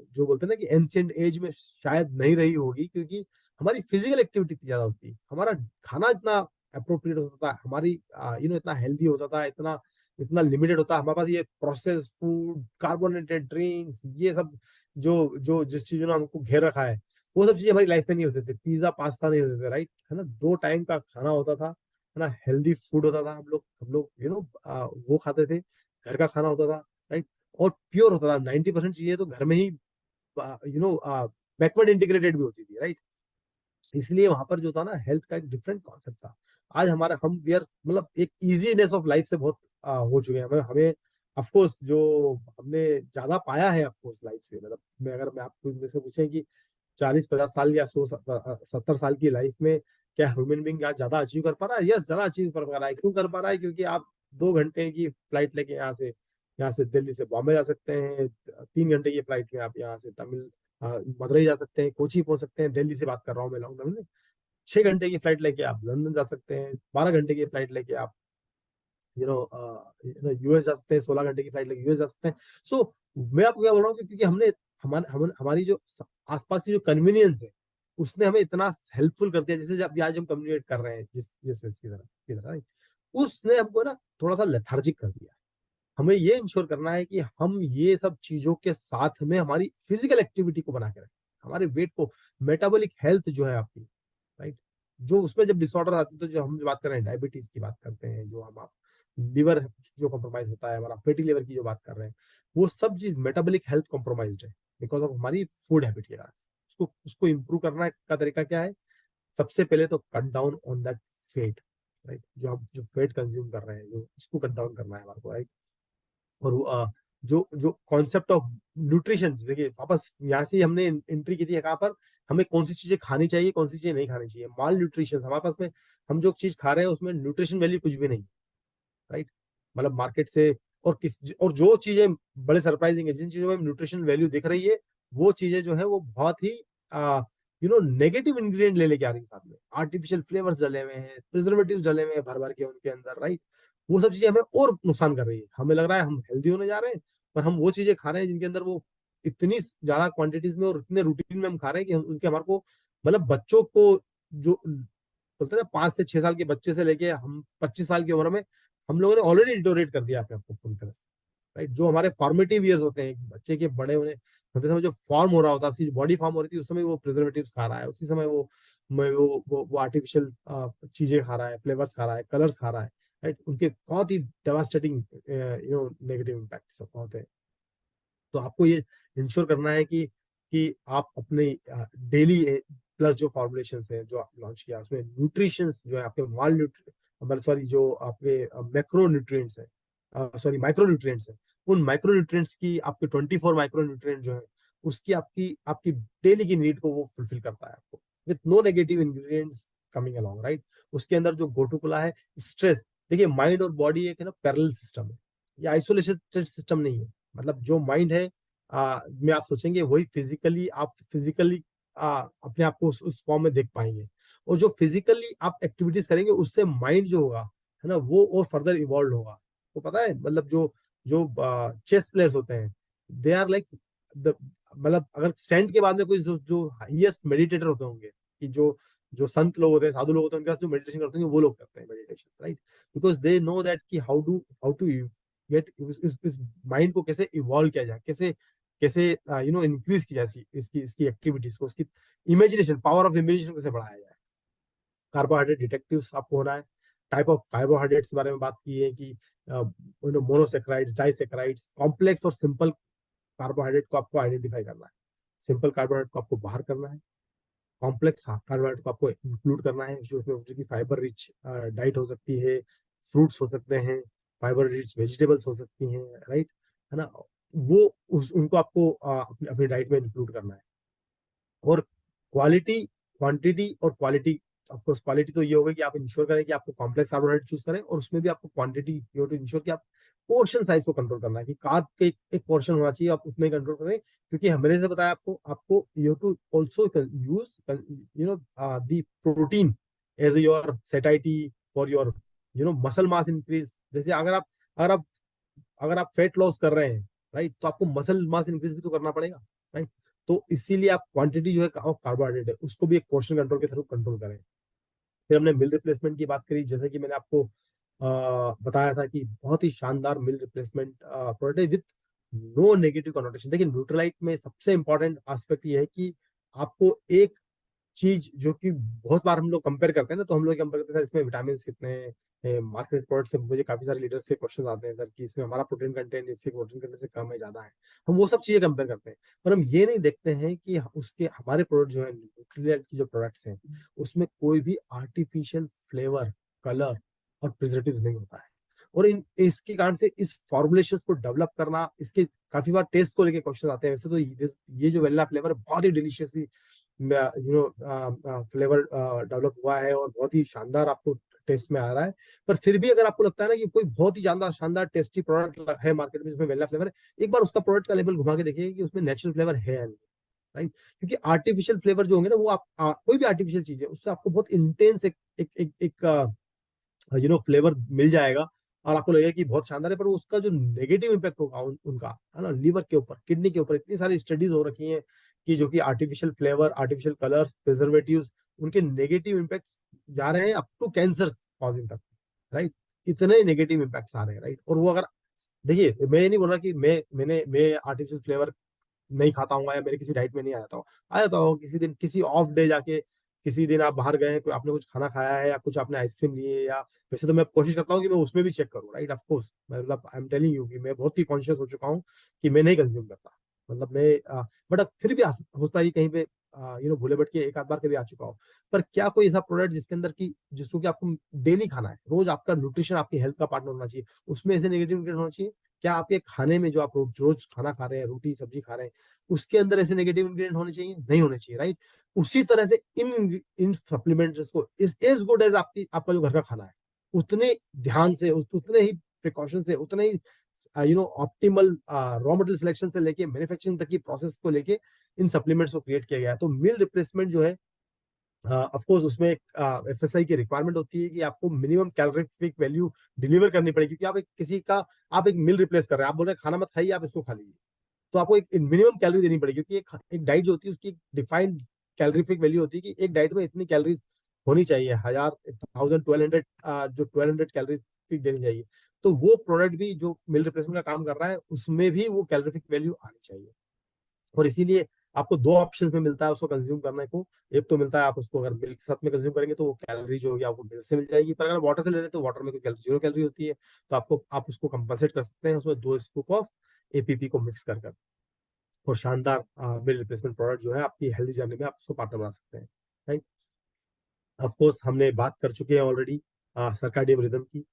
जो बोलते हैं ना कि एंशियंट एज में शायद नहीं रही होगी, क्योंकि हमारी फिजिकल एक्टिविटी इतनी ज्यादा होती है, हमारा खाना इतना अप्रोप्रिएट होता था, हमारी इतना हेल्दी होता था, इतना इतना लिमिटेड होता, हमारे पास ये प्रोसेस फूड, कार्बोनेटेड ड्रिंक्स, ये सब जो जो जिस चीजों ने हमको घेर रखा है, वो सब चीजें हमारी लाइफ में नहीं होते थे। पिज्जा पास्ता नहीं होते थे, राइट, है ना। 2 टाइम का खाना होता था, है ना, हेल्दी फूड होता था, हम लोग वो खाते थे, घर का खाना होता था, राइट। और प्योर होता था, 90% चीजें तो घर में ही बैकवर्ड इंटीग्रेटेड भी होती थी, राइट। इसलिए वहां पर जो था ना, हेल्थ का एक डिफरेंट कॉन्सेप्ट था। आज हमारा हम वी आर मतलब एक इजीनेस ऑफ लाइफ से बहुत हो चुके हैं, मतलब हमें ऑफकोर्स जो हमने ज्यादा पाया है ऑफकोर्स लाइफ से, मतलब अगर मैं आपको मेरे से पूछें कि 40-50 साल या 100-70 साल की लाइफ में क्या ह्यूमन बींग आज ज्यादा अचीव कर पा रहा है? यस, ज्यादा अचीव कर पा रहा है। क्यों कर पा रहा है? क्योंकि आप 2 घंटे की फ्लाइट लेके यहाँ से दिल्ली से बॉम्बे जा सकते हैं, 3 घंटे की फ्लाइट में आप यहाँ से मदुरई जा सकते हैं, कोची पहुंच सकते हैं, दिल्ली से बात कर रहा हूँ मैं, लॉन्ग में। 6 घंटे की फ्लाइट लेके आप लंदन जा सकते हैं, 12 घंटे की फ्लाइट लेके आप यूएस जा सकते हैं, 16 घंटे की फ्लाइट लेके यूएस जा सकते हैं। सो मैं आपको क्या बोल रहा हूँ कि क्योंकि हमने हमारी जो आसपास की जो कन्वीनियंस है, उसने हमें इतना हेल्पफुल कर दिया, जैसे जब आज हम कम्युनिकेट कर रहे हैं जिस की तरह right? उसने हमको ना थोड़ा सा लेथार्जिक कर दिया। हमें ये इंश्योर करना है कि हम ये सब चीजों के साथ में हमारी फिजिकल एक्टिविटी को बना के रखें, हमारे वेट को, मेटाबॉलिक हेल्थ जो है आपकी, राइट। जो उसमें जब डिसऑर्डर आते हैं, तो जो हम बात कर रहे हैं डायबिटीज की बात करते हैं, जो हम आप लिवर जो कॉम्प्रोमाइज होता है, हमारा फैटी लिवर की जो बात कर रहे हैं, वो सब चीज मेटाबॉलिक हेल्थ कॉम्प्रोमाइज है, बिकॉज ऑफ हमारी फूड हैबिट के कारण। उसको उसको इम्प्रूव करना का तरीका क्या है? सबसे पहले तो cut down on that fat, right. जो हम जो फेट कंज्यूम कर रहे हैं, जो उसको कट डाउन करना है हमारे को, राइट। और जो जो कॉन्सेप्ट ऑफ न्यूट्रिशन, देखिए वापस यहाँ से हमने एंट्री की थी कहाँ पर, हमें कौन सी चीजें खानी चाहिए, कौन सी चीजें नहीं खानी चाहिए, माल न्यूट्रिशन हमारे पास में। हम जो चीज खा रहे हैं उसमें न्यूट्रिशन वैल्यू कुछ भी नहीं, राइट। मतलब मार्केट से, और जो चीजें बड़े सरप्राइजिंग है, जिन चीजों में न्यूट्रिशन वैल्यू दिख रही है, वो चीजें जो है वो बहुत ही नेगेटिव इंग्रेडिएंट ले लेके आ रही है साथ में, आर्टिफिशियल फ्लेवर्स डले हुए हैं, प्रिजर्वेटिव डले हुए हैं भर भर के उनके अंदर, राइट। वो सब चीजें हमें और नुकसान कर रही है, हमें लग रहा है हम हेल्दी होने जा रहे हैं, पर हम वो चीजें खा रहे हैं जिनके अंदर वो इतनी ज्यादा क्वांटिटीज में और इतने रूटीन में हम खा रहे हैं कि उनके हमारे को, मतलब बच्चों को, जो बोलते हैं ना, 5 से 6 साल के बच्चे से लेके हम 25 साल की उम्र में, हम लोगों ने ऑलरेडी डिटोरेट कर दिया अपने आप को पूरी तरह से, राइट। जो हमारे फॉर्मेटिव ईयर्स होते हैं एक बच्चे के, बड़े होते समय जो फॉर्म हो रहा होता है, उसकी बॉडी फॉर्म हो रही थी, उस समय वो प्रिजर्वेटिव्स खा रहा है, उसी समय वो आर्टिफिशियल चीजें खा रहा है, फ्लेवर्स खा रहा है, कलर्स खा रहा है, राइट। उनके बहुत ही डेवास्टेटिंग नेगेटिव इम्पैक्ट होते हैं। तो आपको ये इंश्योर करना है कि आप अपने डेली प्लस जो फॉर्मुलेशन है जो आप लॉन्च किया, उसमें न्यूट्रिशन जो है आपके मतलब सॉरी जो आपके मैक्रो न्यूट्रिएंट्स है, सॉरी माइक्रो न्यूट्रिएंट्स है, उन माइक्रो न्यूट्रिएंट्स की आपके 24 माइक्रो न्यूट्रिएंट जो है उसकी आपकी आपकी डेली की नीड को वो फुलफिल करता है आपको, with no negative ingredients coming along, right. उसके अंदर जो गोटुकुला है, स्ट्रेस, देखिए माइंड और बॉडी एक है ना पैरेलल सिस्टम है, ये आइसोलेटेड सिस्टम नहीं है। मतलब जो माइंड है में आप सोचेंगे वही फिजिकली आप फिजिकली अपने आप को उस फॉर्म में देख पाएंगे, और जो फिजिकली आप एक्टिविटीज करेंगे उससे माइंड जो होगा है ना वो और फर्दर इवॉल्व होगा। तो पता है मतलब जो जो चेस प्लेयर्स होते हैं, दे आर लाइक मतलब अगर सेंट के बाद में कोई जो हाईएस्ट मेडिटेटर होते होंगे, कि जो जो संत लोग होते हैं, साधु लोग होते हैं, उनके पास जो मेडिटेशन करते हैं वो लोग करते हैं meditation, right. Because they know that कि हाउ टू गेट इस माइंड को कैसे इवॉल्व किया जाए, कैसे कैसे इंक्रीज की जाए इसकी इसकी एक्टिविटीज को, उसकी इमेजिनेशन, पावर ऑफ इमेजिनेशन कैसे बढ़ाया जाए। कार्बोहाइड्रेट डिटेक्टिव्स आपको होना है। टाइप ऑफ कार्बोहाइड्रेट्स के बारे में बात की है कि मोनोसेक्राइड्स, डाइसेक्राइड्स, कॉम्प्लेक्स और सिंपल कार्बोहाइड्रेट को आपको आइडेंटिफाई करना है। सिंपल कार्बोहाइड्रेट को आपको बाहर करना है, कॉम्प्लेक्स कार्बोहाइड्रेट को आपको इंक्लूड करना है, जो कि फाइबर रिच डाइट हो सकती है, फ्रूट्स हो सकते हैं, फाइबर रिच वेजिटेबल्स हो सकती हैं, राइट, है ना। वो उनको आपको अपनी अपनी डाइट में इंक्लूड करना है। और क्वालिटी, क्वांटिटी और क्वालिटी, ऑफ कोर्स क्वालिटी तो ये होगा कि आप इंश्योर करें कि आपको कॉम्प्लेक्स कार्बोहाइड्रेट चूज करें, और उसमें भी आपको क्वांटिटी, यू टू इंश्योर कि आप पोर्शन साइज को कंट्रोल करना है, कि कार्ब के एक पोर्शन होना चाहिए, आप उतने कंट्रोल करें। क्योंकि हमने से बताया आपको आपको you to also use the protein as your satiety for your muscle mass increase. जैसे अगर आप अगर आप फेट लॉस कर रहे हैं, राइट, तो आपको मसल मास इंक्रीज भी तो करना पड़ेगा, राइट। तो इसीलिए आप क्वांटिटी जो है ऑफ कार्बोहाइड्रेट है उसको भी एक पोर्शन कंट्रोल के थ्रू कंट्रोल करें। फिर हमने मिल रिप्लेसमेंट की बात करी, जैसे कि मैंने आपको बताया था कि बहुत ही शानदार मिल रिप्लेसमेंट प्रोडक्ट है विथ नो नेगेटिव कॉन्नोटेशन। देखिए न्यूट्रलाइट में सबसे इंपॉर्टेंट एस्पेक्ट ये है कि आपको एक चीज जो कि बहुत बार हम लोग कंपेयर करते हैं ना, तो हम लोग कंपेयर करते हैं इसमें विटामिन कितने हैं, मार्केट प्रोडक्ट से मुझे काफी सारे लीडर्स से क्वेश्चन आते हैं सर कि इसमें हमारा प्रोटीन कंटेंट इससे प्रोटीन कंटेंट से कम है, ज्यादा है। हम वो सब चीजें कंपेयर करते हैं, पर हम ये नहीं देखते हैं कि उसके हमारे प्रोडक्ट जो है न्यूट्रिएंट की जो प्रोडक्ट्स हैं उसमें कोई भी आर्टिफिशियल फ्लेवर, कलर और प्रिजर्वेटिव्स नहीं होता है। और इन इसके कारण से इस फॉर्मुलेशन को डेवलप करना, इसके काफी बार टेस्ट को लेके क्वेश्चन आते हैं। वैसे तो ये जो वेनिला फ्लेवर बहुत ही डिलीशियसली फ्लेवर डेवलप हुआ है और बहुत ही शानदार आपको टेस्ट में आ रहा है। पर फिर भी अगर आपको लगता है ना कि कोई बहुत ही ज्यादा शानदार टेस्टी प्रोडक्ट है मार्केट में जिसमें वेनिला फ्लेवर है, एक बार उसका प्रोडक्ट का लेबल घुमा के देखिए कि उसमें नेचुरल फ्लेवर है या नहीं, राइट। क्योंकि आर्टिफिशियल फ्लेवर जो होंगे ना वो कोई भी आर्टिफिशियल चीज है उससे आपको बहुत इंटेंस एक फ्लेवर मिल जाएगा, और आपको लगेगा कि बहुत शानदार है, पर उसका जो नेगेटिव इम्पैक्ट होगा उनका है ना लिवर के ऊपर, किडनी के ऊपर, इतनी सारी स्टडीज हो रखी हैं कि जो कि artificial flavour, artificial colours, preservatives, उनके नेगेटिव इम्पैक्ट जा रहे हैं अप टू कैंसर कॉजिंग तक, राइट। इतने नेगेटिव इम्पैक्ट आ रहे हैं, राइट। और वो अगर देखिए मैं ये नहीं बोल रहा कि मैं आर्टिफिशियल फ्लेवर नहीं खाता हूँ या मेरे किसी डाइट में नहीं आ जाता हूँ, आ जाता हूँ किसी दिन, किसी ऑफ डे जाके, किसी दिन आप बाहर गए, कोई आपने कुछ खाना खाया है या कुछ आपने आइसक्रीम लिए, या वैसे तो मैं कोशिश करता हूँ कि मैं उसमें भी चेक करूँ, राइट, ऑफ कोर्स। मतलब आई एम टेलिंग यू कि मैं बहुत ही कॉन्शियस हो चुका हूँ कि मैं नहीं कंज्यूम करता। मतलब मैं बट फिर भी होता ही कहीं पे भूले भटके एक आध बार कभी आ चुका हो। पर क्या कोई ऐसा प्रोडक्ट जिसके अंदर की जिसको कि आपको डेली खाना है, रोज आपका न्यूट्रिशन आपकी हेल्थ का पार्टनर होना चाहिए, उसमें ऐसे नेगेटिव इंग्रेडिएंट होना चाहिए? क्या आपके खाने में जो आप रोज रोज खाना खा रहे हैं, रोटी सब्जी खा रहे हैं, उसके अंदर ऐसे नेगेटिव इंग्रेडिएंट होने चाहिए? नहीं होने चाहिए, राइट। उसी तरह से इन इन सप्लीमेंट्स को इज एज गुड एज आपकी आपका जो घर का खाना है, उतने ध्यान से, उतने ही प्रिकॉशन से, उतने ही ऑप्टिमल रॉ मटेरियल सिलेक्शन से लेके मैन्युफैक्चरिंग तक की प्रोसेस को लेके इन सप्लीमेंट्स को क्रिएट किया गया है। तो मील रिप्लेसमेंट जो है ऑफ कोर्स उसमें एक एफएसआई की रिक्वायरमेंट होती है कि आपको मिनिमम कैलोरीफिक वैल्यू डिलीवर करनी पड़ेगी, क्योंकि आप एक किसी का आप एक मील रिप्लेस कर रहे हैं, आप बोल रहे हैं खाना मत खाइए, आप इसको खा लीजिए। तो आपको एक मिनिमम कैलोरी देनी पड़ेगी, क्योंकि एक डाइट जो होती है उसकी डिफाइंड कैलोरीफिक वैल्यू होती है कि एक डाइट में इतनी कैलोरीज होनी चाहिए, 1000 1200 जो 1200 कैलोरीज देनी चाहिए। तो वो प्रोडक्ट भी जो मील रिप्लेसमेंट का काम कर रहा है उसमें भी वो कैलोरीफिक वैल्यू आनी चाहिए। और इसीलिए आपको दो ऑप्शंस में मिलता है उसको कंज्यूम करने को। एक तो मिलता है आप उसको अगर मिल्क के साथ में कंज्यूम करेंगे तो वो कैलोरी जो होगी आपको मिल्क से मिल जाएगी, पर अगर वाटर से ले रहे हैं तो वाटर में कोई कैलोरी, जीरो कैलोरी होती है। तो आपको आप उसको कंपनसेट कर सकते हैं उसमें 2 स्कूप ऑफ एपीपी को मिक्स कर और शानदार मिल रिप्लेसमेंट प्रोडक्ट जो है आपकी हेल्दी जर्नी में आप उसको पार्टनर बना सकते हैं, राइट। ऑफ कोर्स हमने बात कर चुके हैं ऑलरेडी सर्काडियन रिदम की।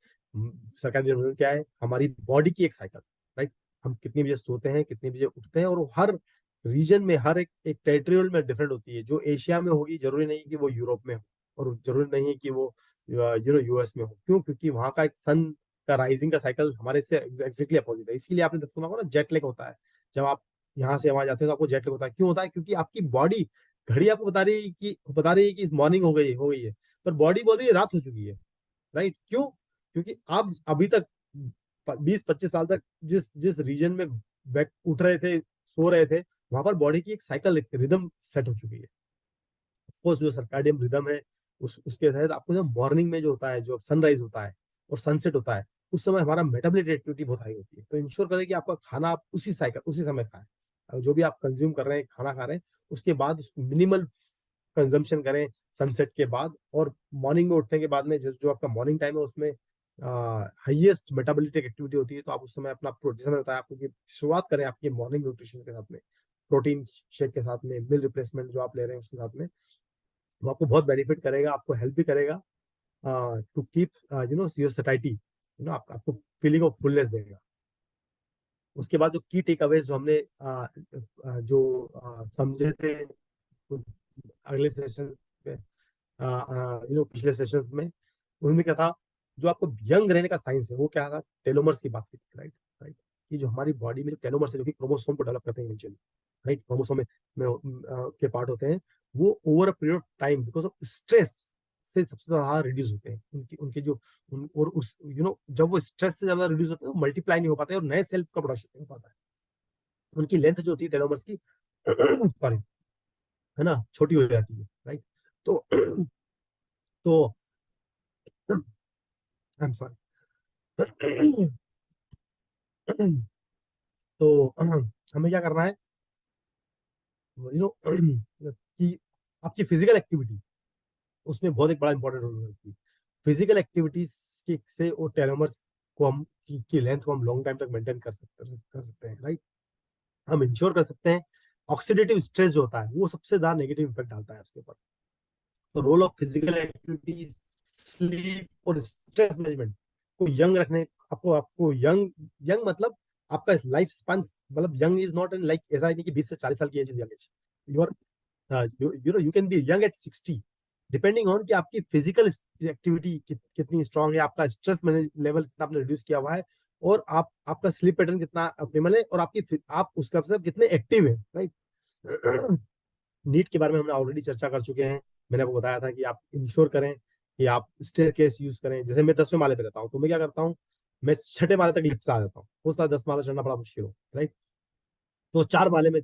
सर्काडियन रिदम क्या है? हमारी बॉडी की एक साइकिल, राइट? हम कितनी बजे सोते हैं, कितनी बजे उठते हैं, और वो हर रीजन में, हर एक टेरिटोरियल में डिफरेंट होती है। जो एशिया में होगी जरूरी नहीं कि वो यूरोप में हो, और जरूरी नहीं है कि वो यूएस में हो। क्यों? क्योंकि वहाँ का एक सन का राइजिंग का साइकिल हमारे से एग्जैक्टली अपोजिट है। इसीलिए आपने सुना होगा ना, जेट लैग होता है। जब आप यहाँ से वहां जाते हैं तो आपको जेट लैग होता है। क्यों होता है? क्योंकि आपकी बॉडी, घड़ी आपको बता रही है कि मॉर्निंग हो गई है, पर बॉडी बोल रही है रात हो चुकी है, राइट? क्यों? क्योंकि आप अभी तक 20-25 साल तक जिस जिस रीजन में उठ रहे थे, सो रहे थे, वहां पर बॉडी की एक साइकिल, एक रिदम सेट हो चुकी है। ऑफकोर्स जो सर्काडियन रिदम है, उसके तहत आपको जब मॉर्निंग में जो होता है, जो सनराइज होता है और सनसेट होता है, उस समय हमारा मेटाबॉलिक एक्टिविटी बहुत हाई होती है। तो इंश्योर करें कि आपका खाना आप उसी साइकिल, उसी समय खाएं। जो भी आप कंज्यूम कर रहे हैं, खाना खा रहे हैं, उसके बाद मिनिमल कंजम्पशन करें सनसेट के बाद। और मॉर्निंग में उठने के बाद में जो आपका मॉर्निंग टाइम है, उसमें हाईएस्ट मेटाबॉलिक एक्टिविटी होती है। तो आप उस समय अपना जैसे मैंने बताया आपको कि शुरुआत करें आपके मॉर्निंग न्यूट्रिशन के साथ में, प्रोटीन शेक के साथ में, मील रिप्लेसमेंट जो आप ले रहे हैं उसके साथ में। वो आपको बहुत बेनिफिट करेगा, आपको हेल्प भी करेगा टू कीप योर सटाइटी, आपको फीलिंग ऑफ फुलनेस देगा। उसके बाद जो की टेक अवेज जो हमने समझे थे अगले सेशन में, पिछले सेशंस में, उनमें क्या था? जो आपको यंग रहने का साइंस है वो क्या था? टेलोमर्स की बात की थी, राइट? राइट, कि जो हमारी बॉडी में जो टेलोमर्स है, जो कि क्रोमोसोम को डेवलप करते हैं इवेंचुअली, राइट? क्रोमोसोम के पार्ट होते हैं। वो over a period of time because of stress से सबसे ज्यादा रिड्यूस होते हैं। उनकी उनके जो और उस जब वो स्ट्रेस से ज्यादा रिड्यूस होते हैं, तो मल्टीप्लाई नहीं हो पाते और नए सेल का प्रोडक्शन नहीं हो पाता है। उनकी लेंथ जो होती है टेलोमर्स की सॉरी, है ना, छोटी हो जाती है, राइट? तो तो आई एम सॉरी। तो हमें क्या करना है? कि आपकी फिजिकल एक्टिविटी उसमें बहुत एक बड़ा इंपॉर्टेंट रोल होती है। फिजिकल एक्टिविटीज से वो टेलोमर्स को हम की लेंथ को हम लॉन्ग टाइम तक मेंटेन कर सकते हैं, राइट? हम इंश्योर कर सकते हैं। ऑक्सीडेटिव स्ट्रेस जो होता है वो सबसे ज्यादा नेगेटिव इम्पैक्ट डालता है उसके ऊपर। तो role of physical activity, sleep और स्ट्रेस मैनेजमेंट को यंग रखने, आपको यंग, यंग मतलब आपका लाइफ स्पान, मतलब young is not an like, ऐसा नहीं कि 20 से 40 साल की age is young age. Your you can be young at 60, depending on कि आपकी फिजिकल एक्टिविटी कितनी स्ट्रांग है, आपका स्ट्रेस लेवल कितना आपने रिड्यूस किया हुआ है, और आपका स्लीप पैटर्न कितना ऑप्टिमल है, और आप उसका मतलब कितने एक्टिव है, राइट? नीट के बारे में हमने ऑलरेडी चर्चा कर चुके हैं। मैंने आपको बताया था कि आप इंश्योर करें कि आप स्टेयर केस यूज करें। जैसे मैं 10वें माले पे रहता हूँ, तो मैं क्या करता हूँ? मैं 6ठे माले तक लिफ्ट से आ जाता हूँ। हो सकता है 10 माला चढ़ना बड़ा मुश्किल हो, राइट? तो 4 माले में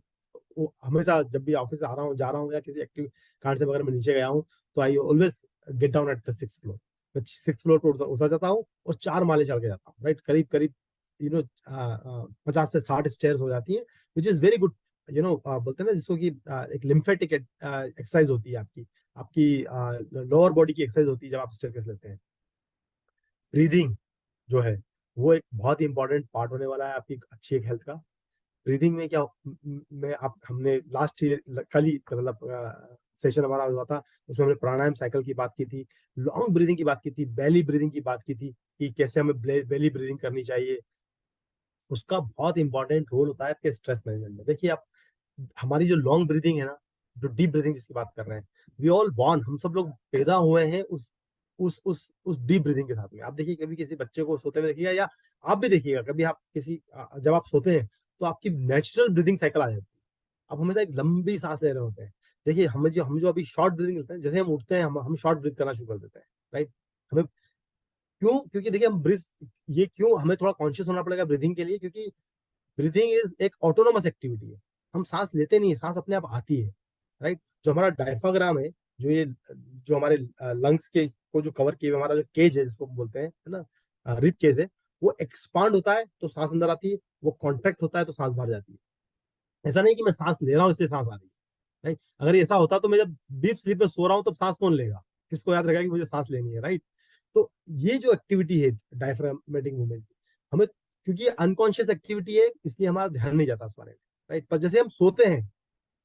वो हमेशा, जब भी ऑफिस से आ रहा हूँ, जा रहा हूँ, या किसी एक्टिव कारण से अगर मैं नीचे गया हूँ, तो I always get down at the 6th floor. मैं 6th फ्लोर पर उतर जाता हूँ और 4 माले चढ़ के जाता हूँ, राइट? करीब करीब 50 से 60 स्टेयर्स हो जाती है, विच इज वेरी गुड। बोलते हैं ना जिसको कि एक लिम्फेटिक एक्सरसाइज होती है आपकी, लोअर बॉडी की एक्सरसाइज होती है जब आप स्टेयरकेस लेते हैं। ब्रीदिंग जो है वो एक बहुत ही इंपॉर्टेंट पार्ट होने वाला है आपकी अच्छी एक हेल्थ का। ब्रीदिंग में क्या, में आप हमने लास्ट कल ही मतलब सेशन हमारा हुआ था, उसमें हमने प्राणायाम साइकिल की बात की थी, लॉन्ग ब्रीदिंग की बात की थी, बेली ब्रीदिंग की बात की थी, कि कैसे हमें बेली ब्रीदिंग करनी चाहिए। उसका बहुत इंपॉर्टेंट रोल होता है आपके स्ट्रेस मैनेजमेंट में। देखिए आप, हमारी जो लॉन्ग ब्रीदिंग है ना, जो डीप ब्रीदिंग जिसकी बात कर रहे हैं, वी ऑल बॉर्न, हम सब लोग पैदा हुए हैं उस डीप ब्रीदिंग के साथ में। आप देखिए कभी किसी बच्चे को सोते हुए देखिएगा, या आप भी देखिएगा कभी, आप जब आप सोते हैं तो आपकी नेचुरल ब्रीदिंग साइकिल आ जाती है। आप हमेशा एक लंबी सांस ले रहे होते हैं। देखिए हम जो अभी शॉर्ट ब्रीदिंग लेते हैं, जैसे हम उठते हैं हम शॉर्ट ब्रीथ करना शुरू कर देते हैं, राइट? हमें क्यों? क्योंकि देखिए हम ब्रीथ, ये क्यों हमें थोड़ा कॉन्शियस होना पड़ेगा ब्रीदिंग के लिए? क्योंकि ब्रीथिंग इज एक ऑटोनोमस एक्टिविटी है। हम सांस लेते नहीं है, सांस अपने आप आती है, राइट? जो हमारा डायफ्राग्राम है, जो हमारे लंग्स के को जो कवर किए हुए हमारा जो केज है, जिसको बोलते हैं, है ना, रिप केज है, वो एक्सपांड होता है तो सांस अंदर आती है, वो कॉन्ट्रैक्ट होता है तो सांस बाहर जाती है। ऐसा नहीं कि मैं सांस ले रहा हूँ इसलिए सांस आ रही है, राइट? अगर ऐसा होता तो मैं जब डीप स्लीप में सो रहा हूँ तब सांस कौन लेगा? किसको याद रहेगा कि मुझे सांस लेनी है, राइट? तो ये जो एक्टिविटी है डायफ्रामेटिक मूवमेंट की, हमें, क्योंकि ये अनकॉन्शियस एक्टिविटी है, इसलिए हमारा ध्यान नहीं जाता उस बारे में, राइट? पर जैसे हम सोते हैं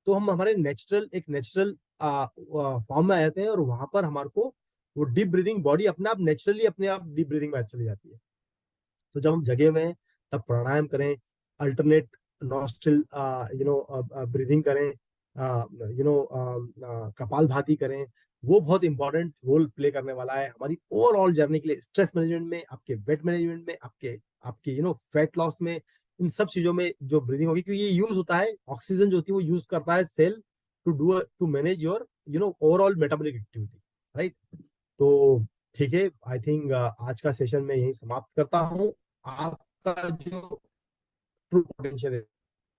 तो हम हमारे नेचुरल फॉर्म में आ जाते हैं, और वहां पर हमारे को वो डीप ब्रीदिंग बॉडी अपने आप नेचुरली अपने आप डीप ब्रीदिंग में चली जाती है। तो जब हम जगे हुए हैं तब प्राणायाम करें, अल्टरनेट नॉस्ट्रल ब्रीदिंग करें, कपालभाति करें। वो बहुत इंपॉर्टेंट रोल प्ले करने वाला है हमारी ओवरऑल जर्नी के लिए, स्ट्रेस मैनेजमेंट में, आपके वेट मैनेजमेंट में, आपके आपके फैट लॉस में, इन सब चीजों में जो ब्रीदिंग होगी, क्योंकि ये यूज होता है, ऑक्सीजन जो होती है वो यूज करता है cell to manage your overall metabolic activity, right. तो ठीक है, आई थिंक आज का सेशन मैं यही समाप्त करता हूँ। आपका जो ट्रू पोटेंशियल है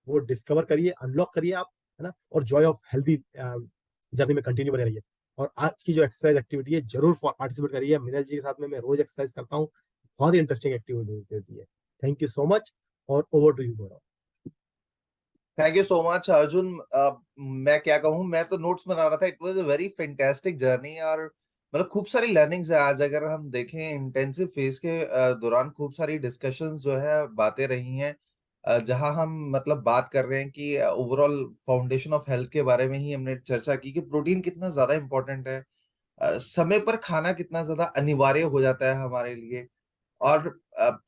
वो डिस्कवर करिए, अनलॉक करिए आप, है ना, और जॉय ऑफ हेल्दी जर्नी में कंटिन्यू बने रहिए। और आज की जो एक्सरसाइज एक्टिविटी है जरूर पार्टिसिपेट करिए। मिनल जी के साथ में मैं रोज एक्सरसाइज करता हूँ, बहुत ही इंटरेस्टिंग एक्टिविटी होती है। थैंक यू सो मच, और over to you Gaurav. Thank you so much Arjun. मैं क्या कहूँ, मैं तो नोट्स बना रहा था। It was a very fantastic journey, और मतलब खूब सारी लर्निंग्स है आज। अगर हम देखें इंटेंसिव फेज के दौरान खूब सारी डिस्कशंस जो है, बातें रही हैं, जहां हम मतलब बात कर रहे हैं कि ओवरऑल फाउंडेशन ऑफ हेल्थ के बारे में ही हमने चर्चा की कि प्रोटीन कितना ज्यादा इंपॉर्टेंट है, समय पर खाना कितना ज्यादा अनिवार्य हो जाता है हमारे लिए। और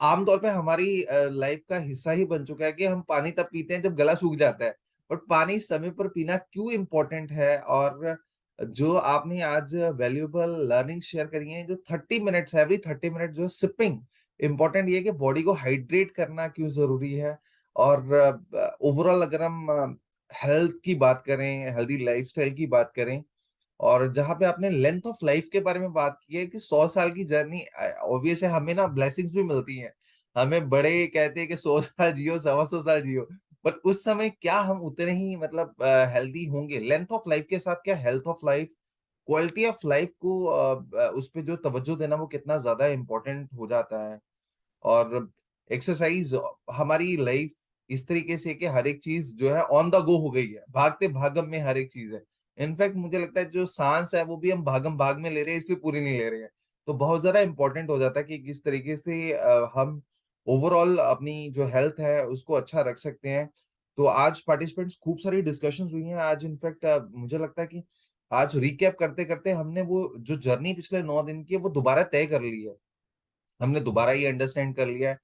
आमतौर पे हमारी लाइफ का हिस्सा ही बन चुका है कि हम पानी तब पीते हैं जब गला सूख जाता है। बट पानी समय पर पीना क्यों इम्पोर्टेंट है, और जो आपने आज वैल्यूएबल लर्निंग शेयर करी है, जो 30 मिनट्स, एवरी 30 मिनट जो सिपिंग, इम्पोर्टेंट ये है कि बॉडी को हाइड्रेट करना क्यों जरूरी है। और ओवरऑल अगर हम हेल्थ की बात करें, हेल्दी लाइफस्टाइल की बात करें, और जहाँ पे आपने लेंथ ऑफ लाइफ के बारे में बात की है कि 100 साल की जर्नी, ऑब्वियस है हमें ना ब्लेसिंग्स भी मिलती हैं। हमें बड़े कहते हैं कि 100 साल जियो, 125 साल जियो। बट उस समय क्या हम उतने ही मतलब हेल्दी होंगे? लेंथ ऑफ लाइफ के साथ क्या health of life, quality of life को उस पे जो तवज्जो देना वो कितना ज्यादा इम्पोर्टेंट हो जाता है। और एक्सरसाइज, हमारी लाइफ इस तरीके से कि हर एक चीज जो है ऑन द गो हो गई है, भागते भागम में हर एक चीज है। इनफैक्ट मुझे लगता है जो सांस है वो भी हम भागम भाग में ले रहे हैं, इसलिए पूरी नहीं ले रहे हैं। तो बहुत ज्यादा इंपॉर्टेंट हो जाता है कि किस तरीके से हम ओवरऑल अपनी जो हेल्थ है उसको अच्छा रख सकते हैं। तो आज पार्टिसिपेंट्स खूब सारी डिस्कशंस हुई हैं आज। इनफैक्ट मुझे लगता है कि आज रिकैप करते करते हमने वो जो जर्नी पिछले 9 दिन की है वो दोबारा तय कर ली है। हमने दोबारा ये अंडरस्टैंड कर लिया है।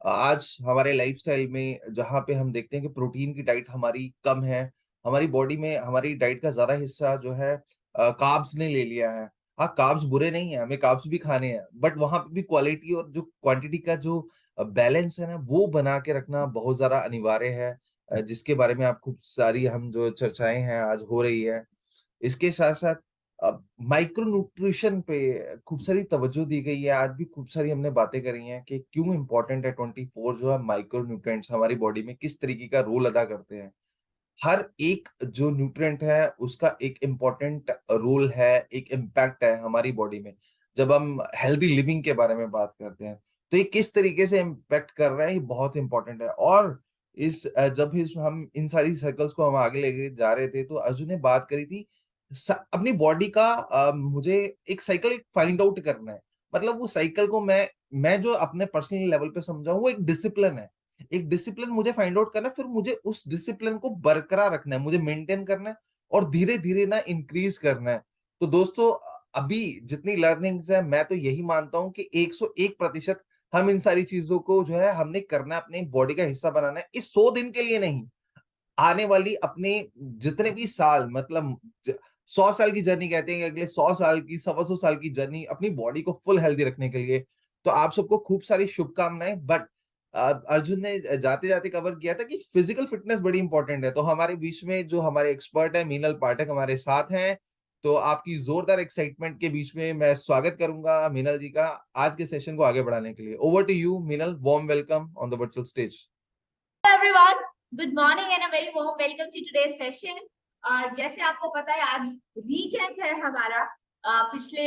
आज हमारे लाइफस्टाइल में जहाँ पे हम देखते हैं कि प्रोटीन की डाइट हमारी कम है, हमारी बॉडी में हमारी डाइट का ज्यादा हिस्सा जो है कार्ब्स ने ले लिया है। हाँ, कार्ब्स बुरे नहीं है, हमें कार्ब्स भी खाने हैं, बट वहां पे भी क्वालिटी और जो क्वांटिटी का जो बैलेंस है ना, वो बना के रखना बहुत ज्यादा अनिवार्य है। जिसके बारे में आप खूब सारी हम जो चर्चाएं हैं आज हो रही है। इसके साथ साथ माइक्रो न्यूट्रिशन पे खूब सारी तवज्जो दी गई है। आज भी खूब सारी हमने बातें करी हैं कि क्यों इंपॉर्टेंट है 24 जो है माइक्रो न्यूट्रिएंट्स हमारी बॉडी में किस तरीके का रोल अदा करते हैं। हर एक जो न्यूट्रिएंट है उसका एक इम्पोर्टेंट रोल है, एक इम्पैक्ट है हमारी बॉडी में। जब हम हेल्दी लिविंग के बारे में बात करते हैं तो ये किस तरीके से इम्पैक्ट कर रहा है, ये बहुत इंपॉर्टेंट है। और जब हम इन सारी सर्कल्स को हम आगे लेके जा रहे थे तो अर्जुन ने बात करी थी अपनी बॉडी का, मुझे एक साइकिल फाइंड आउट करना है। मतलब वो साइकिल को मैं जो अपने पर्सनल लेवल पे समझा हूँ वो एक डिसिप्लिन है। एक डिसिप्लिन मुझे फाइंड आउट करना है, फिर मुझे उस डिसिप्लिन को बरकरार रखना है, मुझे मेंटेन करना है, और धीरे धीरे ना इंक्रीज करना है। तो दोस्तों, अभी जितनी लर्निंग्स है, मैं तो यही मानता हूँ कि 101% हम इन सारी चीजों को जो है हमने करना है, अपनी बॉडी का हिस्सा बनाना है। इस 100 दिन के लिए नहीं, आने वाली अपने जितने भी साल, मतलब 100 साल की जर्नी कहते हैं कि अगले 100 साल की, 125 साल की जर्नी अपनी बॉडी को फुल हेल्दी रखने के लिए। तो आप सबको खूब सारी शुभकामनाएं। बट अर्जुन ने जाते जाते कवर किया था कि फिजिकल फिटनेस बड़ी इंपॉर्टेंट है। तो हमारे बीच में जो हमारे एक्सपर्ट है मीनल पाठक हमारे साथ हैं। तो आपकी जोरदार एक्साइटमेंट के बीच में मैं स्वागत करूंगा मीनल जी का आज के सेशन को आगे बढ़ाने के लिए। Over to you Meenal, warm welcome on the virtual stage. everyone, good morning and a very warm welcome to today's session. और जैसे आपको पता है आज रीकैप है हमारा पिछले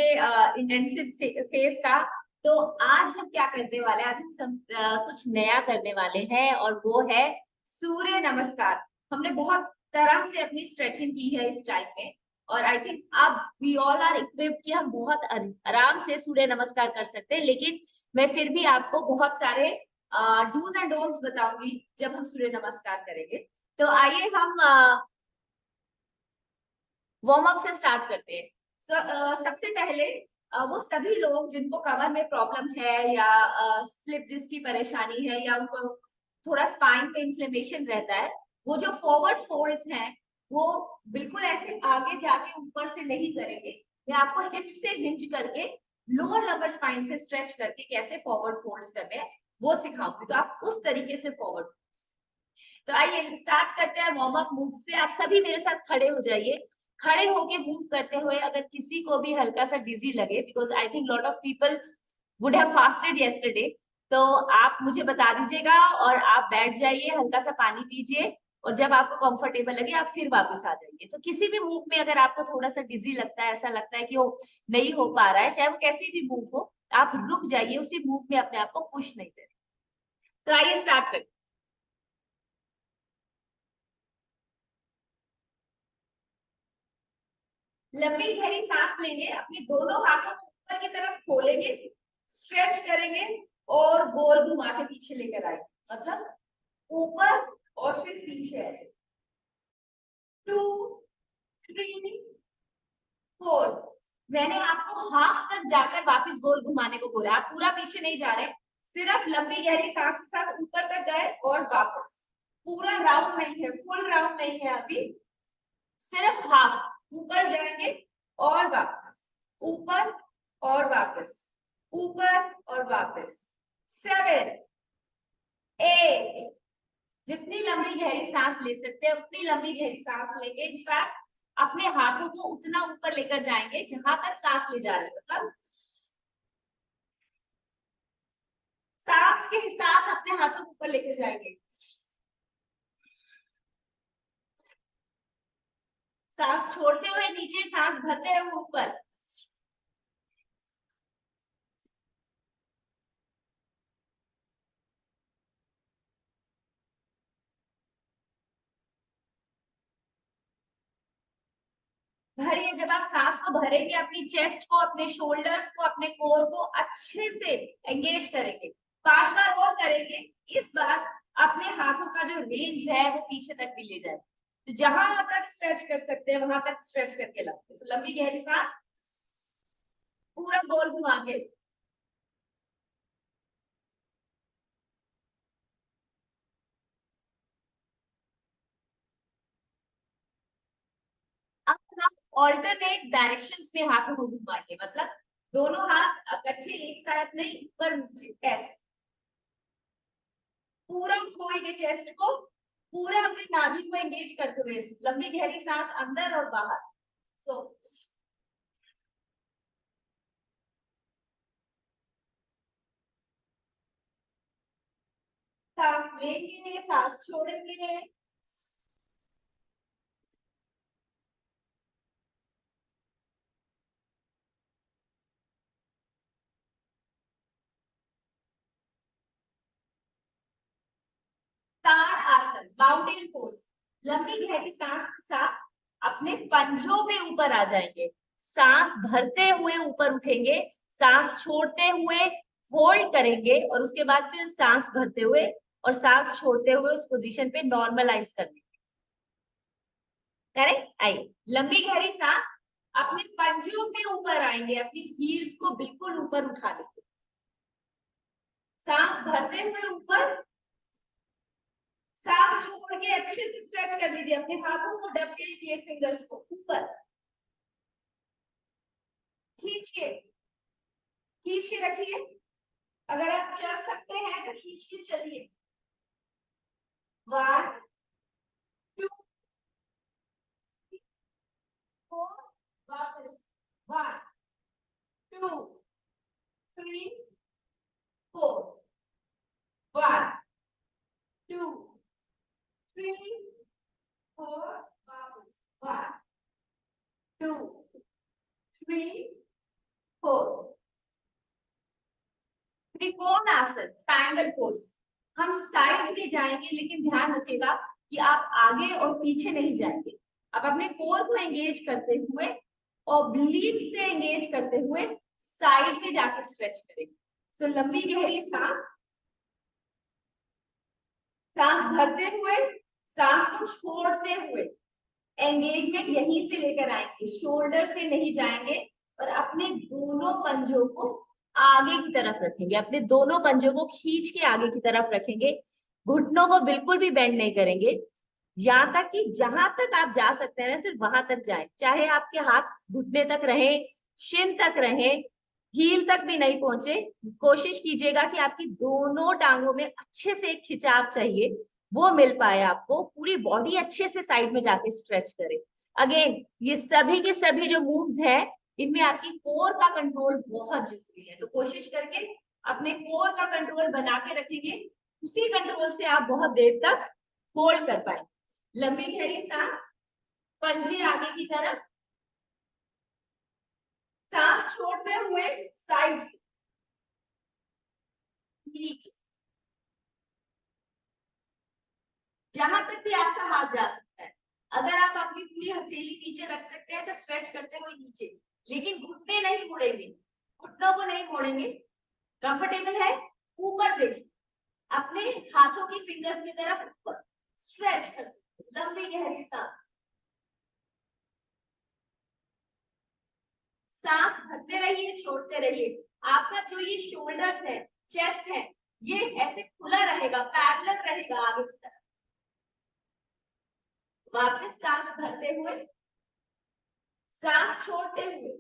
इंटेंसिव फेज का। तो आज हम क्या करने वाले हैं, आज हम कुछ नया करने वाले हैं और वो है सूर्य नमस्कार। हमने बहुत तरह से अपनी स्ट्रेचिंग की है इस टाइम में, और आई थिंक अब वी ऑल आर इक्विप्ड कि हम बहुत आराम से सूर्य नमस्कार कर सकते हैं। लेकिन मैं फिर भी आपको बहुत सारे डूज एंड डोंट्स बताऊंगी जब हम सूर्य नमस्कार करेंगे। तो आइए हम वार्म अप से स्टार्ट करते हैं। सबसे पहले वो सभी लोग जिनको कमर में प्रॉब्लम है या स्लिप डिस्क की परेशानी है या उनको थोड़ा स्पाइन पे इन्फ्लेमेशन रहता है, वो जो फॉरवर्ड फोल्ड्स हैं वो बिल्कुल ऐसे आगे जाके ऊपर से नहीं करेंगे। मैं आपको हिप से हिंज करके लोअर लंबर स्पाइन से स्ट्रेच करके कैसे फॉरवर्ड फोल्ड्स करने हैं वो सिखाऊंगी, तो आप उस तरीके से फॉरवर्ड। तो आइए स्टार्ट करते हैं वार्म अप मूव से। आप सभी मेरे साथ खड़े हो जाइए। खड़े होके मूव करते हुए अगर किसी को भी हल्का सा डिजी लगे, because I think lot of people would have fasted yesterday, तो आप मुझे बता दीजिएगा और आप बैठ जाइए, हल्का सा पानी पीजिए और जब आपको कंफर्टेबल लगे आप फिर वापस आ जाइए। तो किसी भी मूव में अगर आपको थोड़ा सा डिजी लगता है, ऐसा लगता है कि वो नहीं हो पा रहा है, चाहे वो कैसी भी मूव हो, आप रुक जाइए, उसी मूव में अपने आप को पुश नहीं करें। तो आइए स्टार्ट करें। लंबी गहरी सांस लेंगे, अपने दोनों हाथों को ऊपर की तरफ खोलेंगे, स्ट्रेच करेंगे और गोल घुमा के पीछे लेकर आएंगे, मतलब ऊपर और फिर पीछे ऐसे। 2 3 4। मैंने आपको हाफ तक जाकर वापस गोल घुमाने को बोला, आप पूरा पीछे नहीं जा रहे, सिर्फ लंबी गहरी सांस के साथ ऊपर तक गए और वापस। पूरा राउंड नहीं है, फुल राउंड नहीं है अभी, सिर्फ हाफ। ऊपर जाएंगे और वापस, ऊपर और वापस, ऊपर और वापस। 7 8। जितनी लंबी गहरी सांस ले सकते हैं उतनी लंबी गहरी सांस लेंगे। इनफैक्ट अपने हाथों को उतना ऊपर लेकर जाएंगे जहां तक सांस ले जा रहे हैं, मतलब सांस के साथ अपने हाथों को ऊपर लेकर जाएंगे। सांस छोड़ते हुए नीचे, सांस भरते हुए ऊपर। भरिए। जब आप सांस को भरेंगे अपनी चेस्ट को, अपने शोल्डर्स को, अपने कोर को अच्छे से एंगेज करेंगे। 5 बार और करेंगे। इस बार अपने हाथों का जो रेंज है वो पीछे तक भी ले जाए, तो जहां तक स्ट्रेच कर सकते हैं वहां तक स्ट्रेच करके लाओ। तो लंबी गहरी सांस, पूरा गोल घुमा के। अब हम ऑल्टरनेट डायरेक्शंस में हाथों को घुमाएंगे, मतलब दोनों हाथ इकट्ठे एक साथ नहीं, ऊपर नीचे ऐसे। पूरा खोल के चेस्ट को, पूरा अपनी नाभि को एंगेज करते हुए लंबी गहरी सांस अंदर और बाहर। सो सांस लेंगे, सांस छोड़ेंगे। ताड़ आसन, माउंटेन पोज। लंबी गहरी सांस के साथ अपने पंजों पे ऊपर आ जाएंगे, सांस भरते हुए ऊपर उठेंगे, सांस छोड़ते हुए होल्ड करेंगे और उसके बाद फिर सांस भरते हुए और सांस छोड़ते हुए उस पोजीशन पे नॉर्मलाइज करने। करेक्ट। आइए, लंबी गहरी सांस, अपने पंजों पे ऊपर आएंगे, अपनी हील्स को बिल्कुल ऊपर उठा लेंगे, सांस भरते हुए ऊपर, सांस छोड़ के अच्छे से स्ट्रेच कर लीजिए, अपने हाथों को डबके लिए फिंगर्स को ऊपर खींचिए, खींच के रखिए। अगर आप चल सकते हैं तो खींच के चलिए। 1 2 4, वापस 1 2 3 4, 1 2 3 4, वापस 1 2 3 4। त्रिकोण आसन, ट्रायंगल पोज। हम साइड में जाएंगे लेकिन ध्यान रखिएगा कि आप आगे और पीछे नहीं जाएंगे। आप अपने कोर को एंगेज करते हुए, ऑब्लिक से एंगेज करते हुए साइड में जाके स्ट्रेच करेंगे। सो लंबी गहरी सांस, सांस भरते हुए, सांस को छोड़ते हुए, एंगेजमेंट यहीं से लेकर आएंगे, शोल्डर से नहीं जाएंगे, और अपने दोनों पंजों को आगे की तरफ रखेंगे, अपने दोनों पंजों को खींच के आगे की तरफ रखेंगे, घुटनों को बिल्कुल भी बेंड नहीं करेंगे, यहाँ तक कि जहां तक आप जा सकते हैं सिर्फ वहां तक जाएं, चाहे आपके हाथ घुटने तक रहे, शिन तक रहे, हील तक भी नहीं पहुंचे, कोशिश कीजिएगा कि आपकी दोनों टांगों में अच्छे से एक खिंचाव चाहिए, वो मिल पाए आपको, पूरी बॉडी अच्छे से साइड में जाके स्ट्रेच करे। अगेन ये सभी के सभी जो मूव्स है इनमें आपकी कोर का कंट्रोल बहुत जरूरी है, तो कोशिश करके अपने कोर का कंट्रोल बना के रखेंगे, उसी कंट्रोल से आप बहुत देर तक होल्ड कर पाए। लंबी गहरी सांस, पंजे आगे की तरफ, सांस छोड़ते हुए साइड से नीचे, जहां तक भी आपका हाथ जा सकता है। अगर आप अपनी पूरी हथेली नीचे रख सकते हैं तो स्ट्रेच करते हुए नीचे, लेकिन घुटने नहीं मुड़ेंगे, घुटनों को नहीं मोड़ेंगे। कंफर्टेबल है? ऊपर देखिए, अपने हाथों की फिंगर्स की तरफ ऊपर स्ट्रेच करते, लंबी गहरी सांस, सांस भरते रहिए, छोड़ते रहिए। आपका जो ये शोल्डर्स है, चेस्ट है, ये ऐसे खुला रहेगा, पैरेलल रहेगा आगे की तरफ। वापस सांस भरते हुए, सांस छोड़ते हुए,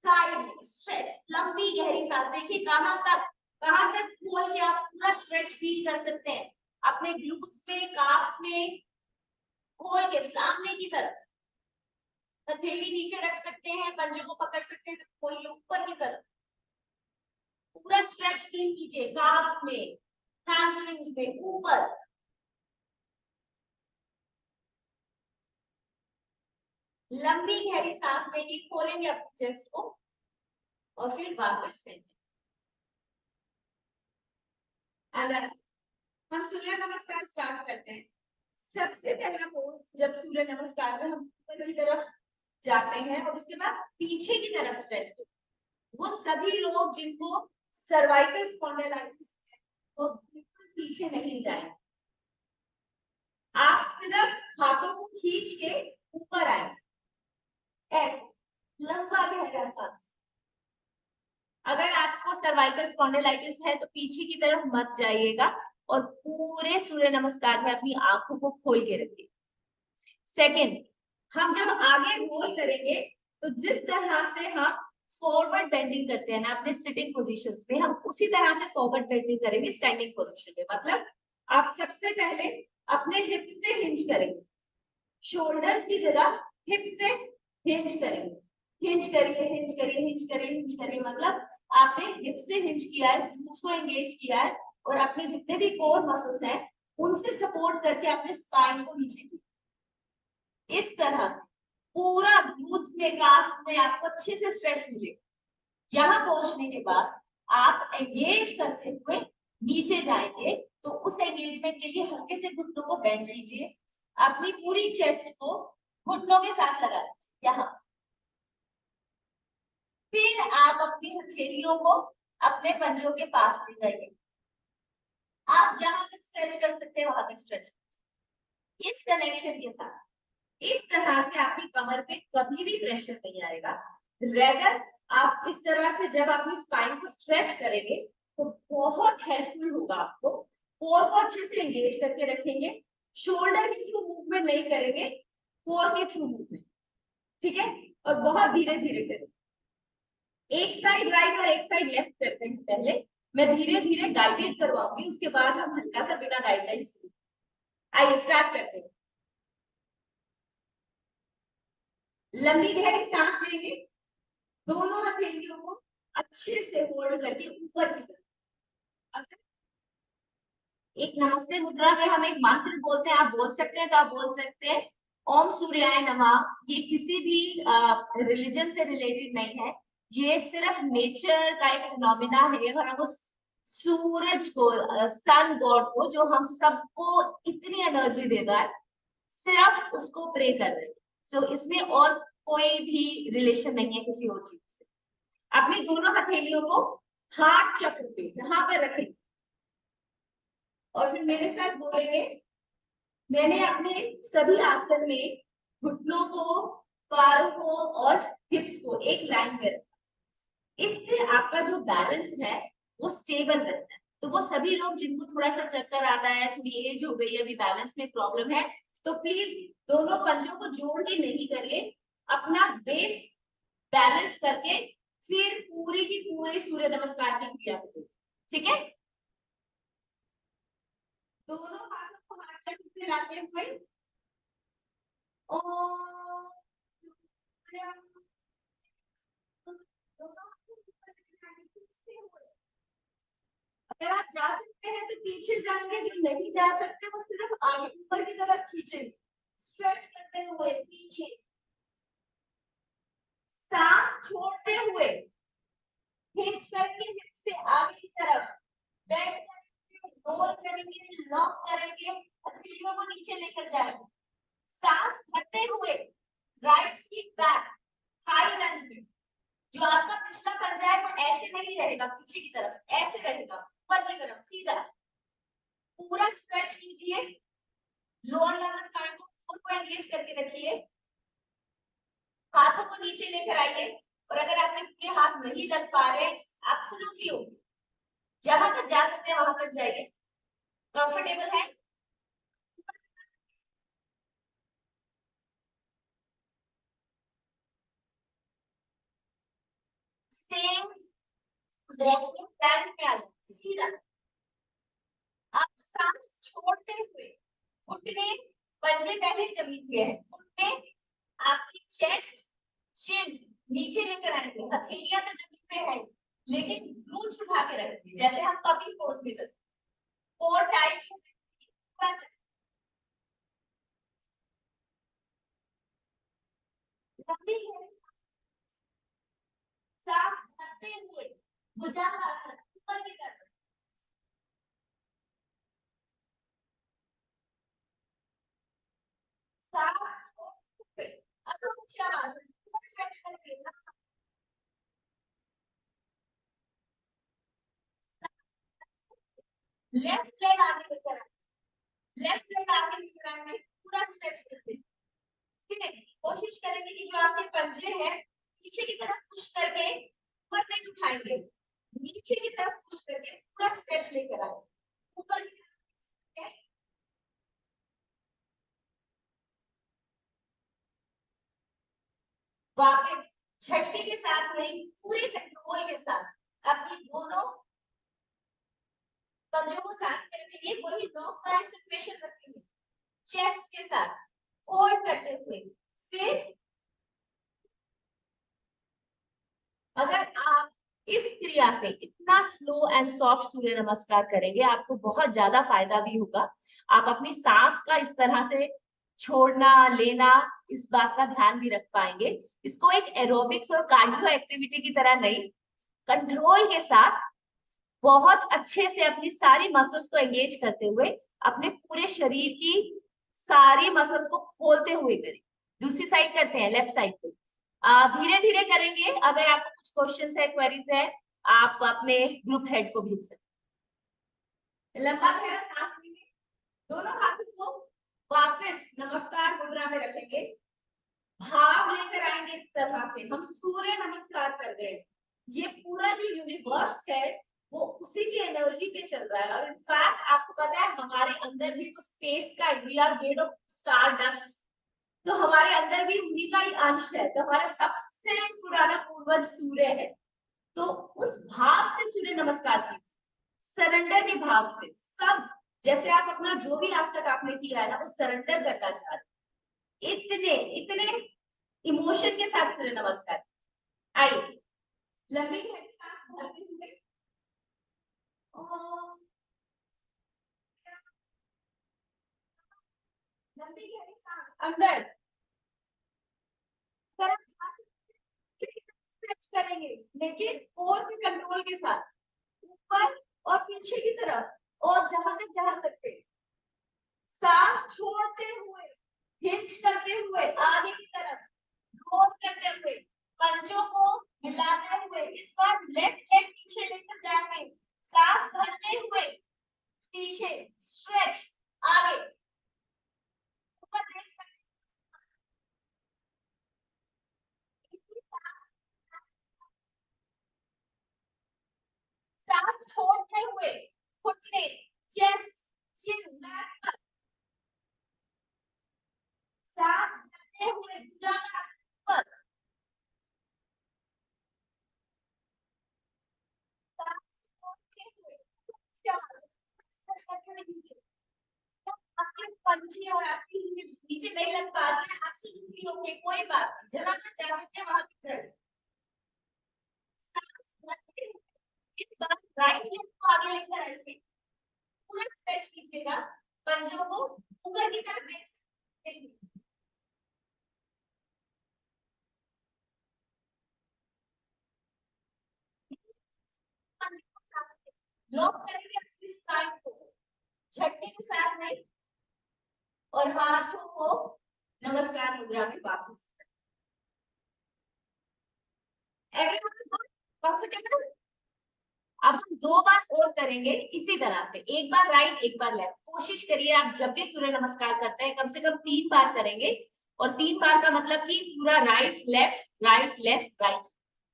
साइड स्ट्रेच, लंबी गहरी सांस। देखिए कहां तक खोल के आप पूरा स्ट्रेच फील कर सकते हैं, अपने ग्लूट्स में, काफ्स में खोल के सामने की तरफ। हथेली नीचे रख सकते हैं, पंजों को पकड़ सकते हैं, तो खोलिए ऊपर की तरफ, पूरा स्ट्रेच फील कीजिए, काफ्स में, हैमस्ट्रिंग्स में, ऊपर। लंबी गहरी सांस लेके खोलेंगे अपने चेस्ट को और फिर वापस से। अगर हम सूर्य नमस्कार स्टार्ट करते हैं, सबसे पहला पोज जब सूर्य नमस्कार में हम ऊपर की तरफ जाते हैं और उसके बाद पीछे की तरफ स्ट्रेच करते हैं, वो सभी लोग जिनको सर्वाइकल स्पॉन्डिलाइटिस है वो बिल्कुल पीछे नहीं जाएं। आप सिर्फ हाथों को खींच के ऊपर आए, ऐसे लंबा गहरा सांस। अगर आपको सर्वाइकल स्पॉन्डिलाइटिस है तो पीछे की तरफ मत जाइएगा और पूरे सूर्य नमस्कार में अपनी आंखों को खोल के रखिए। सेकंड, हम जब आगे रोल करेंगे तो जिस तरह से हम फॉरवर्ड बेंडिंग करते हैं ना अपने सिटिंग पोजीशंस में, हम उसी तरह से फॉरवर्ड बेंडिंग करेंगे स्टैंडिंग पोजीशन में। मतलब आप सबसे पहले अपने हिप से हिंज करेंगे, शोल्डर्स की जगह हिप से हिंज करेंगे, हिंज करिए, हिंज करिए, हिंज करिए, हिंज करिए। मतलब आपने हिप से हिंज किया है, ग्लूट्स को एंगेज किया है और अपने जितने भी कोर मसल्स हैं उनसे सपोर्ट करके अपने स्पाइन को नीचे किया। इस तरह से पूरा ग्लूट्स में, काफ में आपको अच्छे से स्ट्रेच मिलेगा। यहाँ पहुंचने के बाद आप एंगेज करते हुए नीचे जाएंगे, तो उस एंगेजमेंट के लिए हल्के से घुटनों को बेंड कीजिए, अपनी पूरी चेस्ट को घुटनों के साथ लगा लीजिए यहाँ। फिर आप अपनी हथेलियों को अपने पंजों के पास ले जाइए, आप जहां तक स्ट्रेच कर सकते हैं वहां तक स्ट्रेच। इस कनेक्शन के साथ इस तरह से आपकी कमर पे कभी भी प्रेशर नहीं आएगा। रेदर आप इस तरह से जब अपनी स्पाइन को स्ट्रेच करेंगे तो बहुत हेल्पफुल होगा आपको। कोर को अच्छे से एंगेज करके रखेंगे, शोल्डर के थ्रू मूवमेंट नहीं करेंगे, कोर के थ्रू मूवमेंट, ठीक है। और बहुत धीरे धीरे करें, एक साइड राइट और एक साइड लेफ्ट करते हैं। पहले मैं धीरे धीरे गाइडेड करवाऊंगी, उसके बाद हम हल्का सा बिना गाइडलाइंस के आइए स्टार्ट करते हैं। लंबी गहरी सांस लेंगे, दोनों हथेलियों को अच्छे से होल्ड करके ऊपर की तरफ। एक नमस्ते मुद्रा में हम एक मंत्र बोलते हैं, आप बोल सकते हैं तो आप बोल सकते हैं ओम सूर्याय नमः। ये किसी भी रिलीजन से रिलेटेड नहीं है, ये सिर्फ नेचर का एक फिनोमिना है और हम उस सूरज को, सन गॉड को, जो हम सबको इतनी एनर्जी देता है, सिर्फ उसको प्रे कर रहे हैं। सो इसमें और कोई भी रिलेशन नहीं है किसी और चीज से। अपनी दोनों हथेलियों को हार्ट चक्र पे यहाँ पर रखें और फिर मेरे साथ बोलेंगे, मैंने अपने सभी आसन में घुटनों को, पैरों को और हिप्स को एक लाइन में रखना। इससे आपका जो बैलेंस है वो स्टेबल रहता है। तो वो सभी लोग जिनको थोड़ा सा चक्कर आता है, थोड़ी एज हो गई, अभी बैलेंस में प्रॉब्लम है, तो प्लीज दोनों पंजों को जोड़ के नहीं करिए, अपना बेस बैलेंस करके फिर पूरी की पूरी सूर्य नमस्कार की क्रिया करिए। ठीक है, दोनों हाथों को हाथ पे लाते हुए ओम, अगर आप जा सकते हैं तो पीछे जाएंगे, जो नहीं जा सकते वो सिर्फ आगे ऊपर की तरफ खींचे, स्ट्रेच करते हुए पीछे, सांस छोड़ते हुए हिप्स करके हिप्स से आगे की तरफ बेंड करेंगे, रोल करेंगे, लॉक करेंगे, हथेलियों को नीचे लेकर जाएंगे, सांस भरते हुए राइट फीट बैक हाई लंज में। जो आपका पिछला पंजा है वो ऐसे नहीं रहेगा, पीछे की तरफ ऐसे रहेगा, ऊपर की तरफ सीधा, पूरा स्ट्रेच कीजिए, लोअर लंग स्पाइन को एंगेज करके रखिए, हाथों को नीचे लेकर आइए, और अगर आपके पूरे हाथ नहीं लग पा रहे, एब्सोल्युटली ओके, जहां तक जा सकते हैं वहां तक जाइए। कंफर्टेबल है? सेम ब्रेथ में प्लैंक में आ जाए सीधा। आप सांस छोड़ते हुए घुटने, पंजे पहले जमीन पे है, घुटने आपकी चेस्ट चिन नीचे लेकर आएंगे, हथेलियां तो जमीन पे है लेकिन ग्लूट्स उठा के रखेंगे, जैसे हम पपी पोज में करते हैं। कोर टाइट, लंबी सांस भरते हुए भुजंगासन ऊपर की तरफ, सांस छोड़ते हुए अधो मुद्रासन स्ट्रेच करके लेफ्ट लेग आगे लेकर आए, लेफ्ट लेग आगे लेकर आएंगे, पूरा स्ट्रेच करते, ठीक है। कोशिश करेंगे कि जो आपके पंजे हैं पीछे की तरफ पुश करके ऊपर नहीं उठाएंगे, नीचे की तरफ पुश करके पूरा स्ट्रेच लेकर आए, ऊपर की तरफ वापस झटके के साथ नहीं, पूरे कंट्रोल के साथ अपनी दोनों पंजों को साथ करके वही लॉक वाली सिचुएशन रखेंगे, चेस्ट के साथ होल्ड करते हुए। फिर अगर आप इस क्रिया से इतना स्लो एंड सॉफ्ट सूर्य नमस्कार करेंगे, आपको बहुत ज्यादा फायदा भी होगा। आप अपनी सांस का इस तरह से छोड़ना लेना, इस बात का ध्यान भी रख पाएंगे। इसको एक एरोबिक्स और कार्डियो एक्टिविटी की तरह नहीं, कंट्रोल के साथ बहुत अच्छे से अपनी सारी मसल्स को एंगेज करते हुए अपने पूरे शरीर की सारी मसल्स को खोलते हुए करें। दूसरी साइड करते हैं, लेफ्ट साइड पे धीरे धीरे करेंगे। अगर आपको कुछ क्वेश्चंस है, क्वेरीज है, आप अपने ग्रुप हेड को भेज सकते हैं। लंबा गहरा सांस लेंगे, दोनों हाथों को वापस नमस्कार मुद्रा में रखेंगे, भाव लेकर आएंगे इस तरह से हम सूर्य नमस्कार कर रहे हैं। ये पूरा जो यूनिवर्स है वो उसी की एनर्जी पे चल रहा है, और इनफैक्ट आपको पता है हमारे अंदर भी वो स्पेस का, we are made of star dust, तो हमारे अंदर भी उन्हीं का ही अंश है। तो हमारा सबसे पुराना पूर्वज सूर्य है, तो उस भाव से सूर्य नमस्कार कीजिए, सरेंडर के भाव से। सब जैसे आप अपना जो भी आज तक आपने किया है ना, वो सरेंडर करना चाहते, इतने इतने इमोशन के साथ सूर्य नमस्कार। आइए, लंबी गहरी सांस भरते हुए लंबी गहरी सांस अंदर स्ट्रेच करेंगे, लेकिन कोर के कंट्रोल के साथ, ऊपर और पीछे की तरफ और जहां तक जा सकते, सांस छोड़ते हुए हिंच करते हुए आगे की तरफ, रोल करते हुए पंजों को मिलाते हुए इस बार लेफ्ट लेग पीछे लेकर जाएंगे, सांस भरते हुए पीछे स्ट्रेच आगे, ऊपर देख सकते हुए, घुटने, चेस्ट, चिन, बैक, सांस लेते हुए भुजंगासन पर, सांस छोड़ते हुए भुजंगासन, स्ट्रेच करते हुए नीचे। आपके पंजे और आपकी हिप्स नीचे नहीं लग पा रही है, एब्सोल्युटली ओके, कोई बात नहीं, जहां तक जा सकते हैं वहां तक चले। सांस रखते हुए इस बार राइट लेग को आगे लेकर आइए, पूरा स्ट्रेच कीजिएगा, पंजों को ऊपर की तरफ देखिए, लॉक करेंगे अपनी स्पाइन को, झटके के साथ नहीं, और हाथों को नमस्कार मुद्रा में वापस। Everyone comfortable? अब हम 2 बार और करेंगे इसी तरह से, एक बार राइट एक बार लेफ्ट। कोशिश करिए आप जब भी सूर्य नमस्कार करते हैं कम से कम 3 बार करेंगे, और 3 बार का मतलब कि पूरा right left right left right,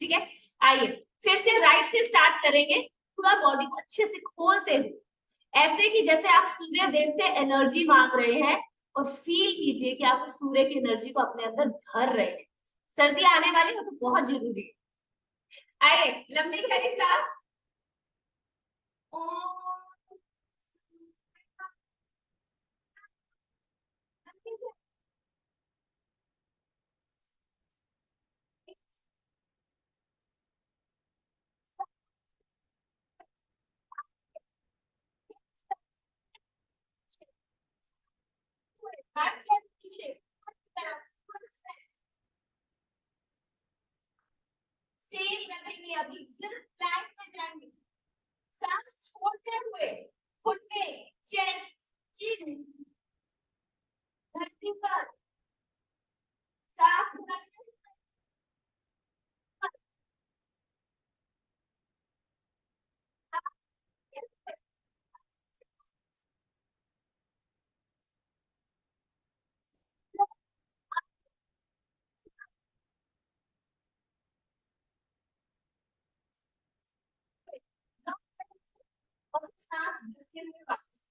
ठीक है। आइए फिर से राइट से स्टार्ट करेंगे, पूरा बॉडी को अच्छे से खोलते हुए, ऐसे कि जैसे आप सूर्य देव से एनर्जी मांग रहे हैं, और फील कीजिए कि आप सूर्य की एनर्जी को अपने अंदर भर रहे हैं। सर्दी आने वाली है तो बहुत जरूरी है। आइए लंबी गहरी सांस, सेम रखेंगे, अभी सिर्फ प्लैंक में जाएंगे, सांस छोड़ते हुए घुटने, चेस्ट, चिन, धरती पर, सांस रखते हुए, और सांस भरते हुए वापस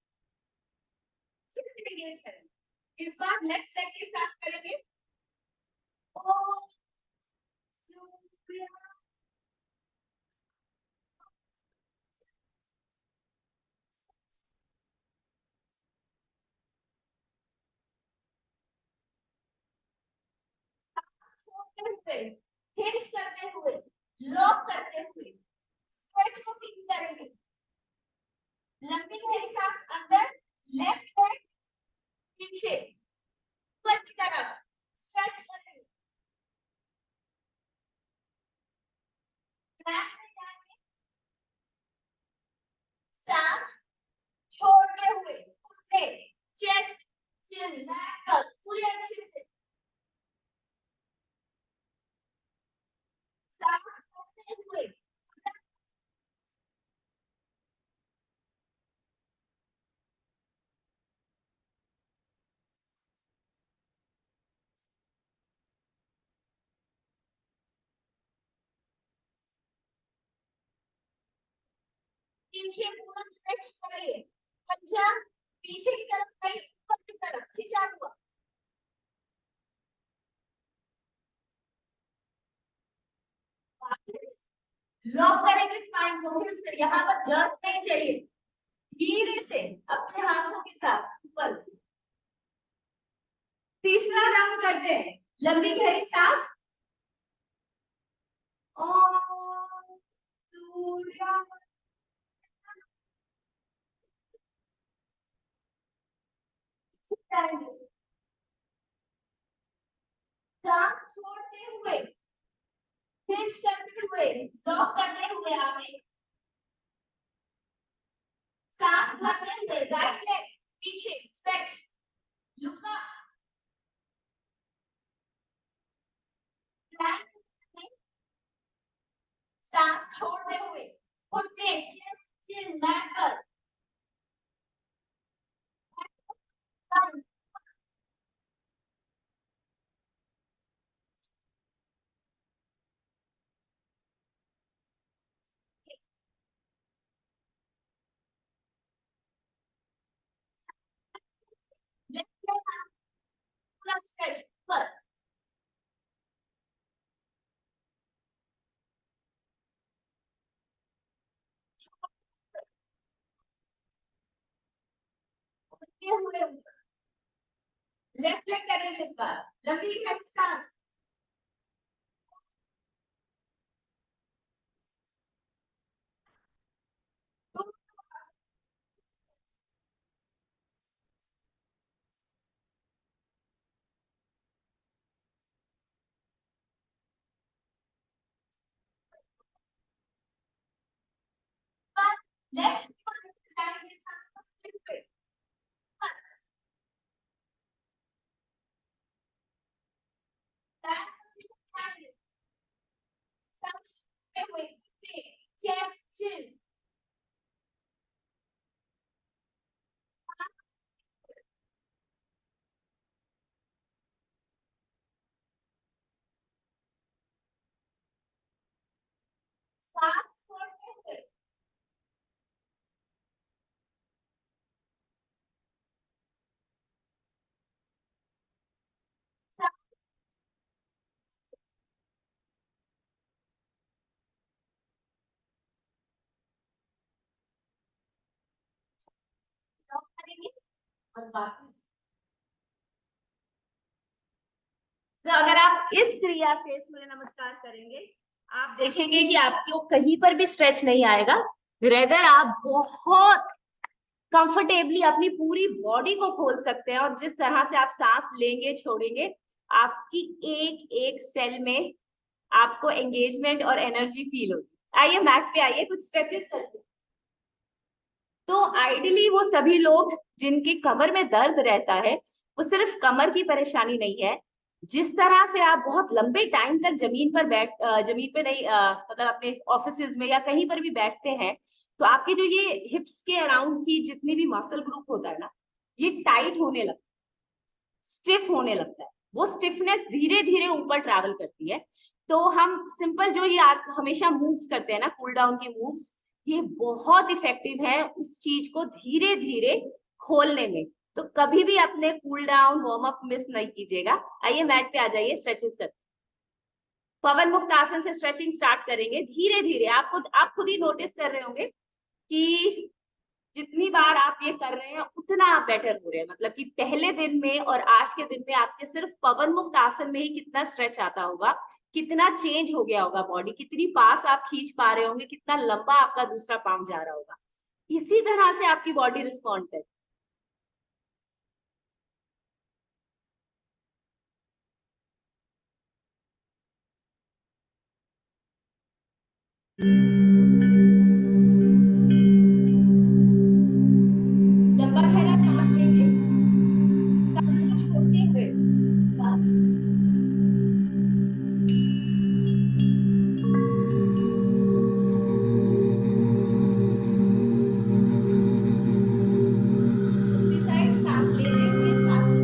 से एंगेज करेंगे। इस बार लेफ्ट लेग के साथ करेंगे, ओम सूर्य छोड़ते हुए, हिंज करते हुए, लॉक करते हुए, स्ट्रेच को फील करेंगे, लंबी गहरी सांस अंदर, लेफ्ट लेग पीछे ऊपर की तरफ स्ट्रेच करेंगे, बैक में जाएंगे, सांस छोड़ते हुए घुटने, चेस्ट, चिन, बैक पूरे अच्छे से, सांस छोड़ते हुए पीछे पूरा स्ट्रेच करिए, पंजा पीछे की तरफ नहीं ऊपर की तरफ खिंचा हुआ, लॉक करेंगे स्पाइन को, फिर से यहाँ पर जर्क नहीं चाहिए, धीरे से अपने हाथों के साथ ऊपर। तीसरा राउंड करते हैं, लंबी गहरी सांस, ओम सूर्य सांस छोड़ते हुए, हिंज करते हुए, लॉक करते हुए आगे, सांस भरते हुए राइट लेग पीछे स्ट्रेच, लुक अप, सांस छोड़ते हुए घुटने, चेस्ट, चिन, बैक पर, पूरा स्ट्रेच पर। लेफ्ट लेग करेंगे इस बार, लंबी गहरी सांस। लेफ्ट की सांस को सांस हुए चेस्ट चिन। सांस छोड़ते हुए लॉक करेंगे और वापस। तो अगर आप इस क्रिया से सूर्य नमस्कार करेंगे, आप देखेंगे कि आपको कहीं पर भी स्ट्रेच नहीं आएगा। रेदर आप बहुत कंफर्टेबली अपनी पूरी बॉडी को खोल सकते हैं, और जिस तरह से आप सांस लेंगे छोड़ेंगे, आपकी एक एक सेल में आपको एंगेजमेंट और एनर्जी फील होगी। आइए मैट पे आइए, कुछ स्ट्रेचेस करते हैं। तो आइडियली वो सभी लोग जिनके कमर में दर्द रहता है, वो सिर्फ कमर की परेशानी नहीं है। जिस तरह से आप बहुत लंबे टाइम तक जमीन पे नहीं, मतलब अपने ऑफिसेज में या कहीं पर भी बैठते हैं, तो आपके जो ये हिप्स के अराउंड की जितनी भी मसल ग्रुप होता है ना, ये टाइट होने लगता है, स्टिफ होने लगता है। वो स्टिफनेस धीरे धीरे ऊपर ट्रैवल करती है। तो हम सिंपल जो ये आज हमेशा मूव्स करते हैं ना, कूल डाउन की मूव्स, ये बहुत इफेक्टिव है उस चीज को धीरे धीरे खोलने में। तो कभी भी अपने cool down warm up miss नहीं कीजिएगा। आइए मैट पे आ जाइए, स्ट्रेचेस करते हैं। पवन मुक्त आसन से स्ट्रेचिंग स्टार्ट करेंगे धीरे धीरे। आप खुद ही नोटिस कर रहे होंगे कि जितनी बार आप ये कर रहे हैं उतना आप बेटर हो रहे हैं। मतलब कि पहले दिन में और आज के दिन में आपके सिर्फ पवन मुक्त आसन में ही कितना स्ट्रेच आता होगा, कितना चेंज हो गया होगा बॉडी, कितनी पास आप खींच पा रहे होंगे, कितना लंबा आपका दूसरा पाँव जा रहा होगा। इसी तरह से आपकी बॉडी रिस्पॉन्ड करे। लंबा गहरा सांस लेंगे, सांस को छोड़ते हुए दूसरी साइड सांस लेते हुए सांस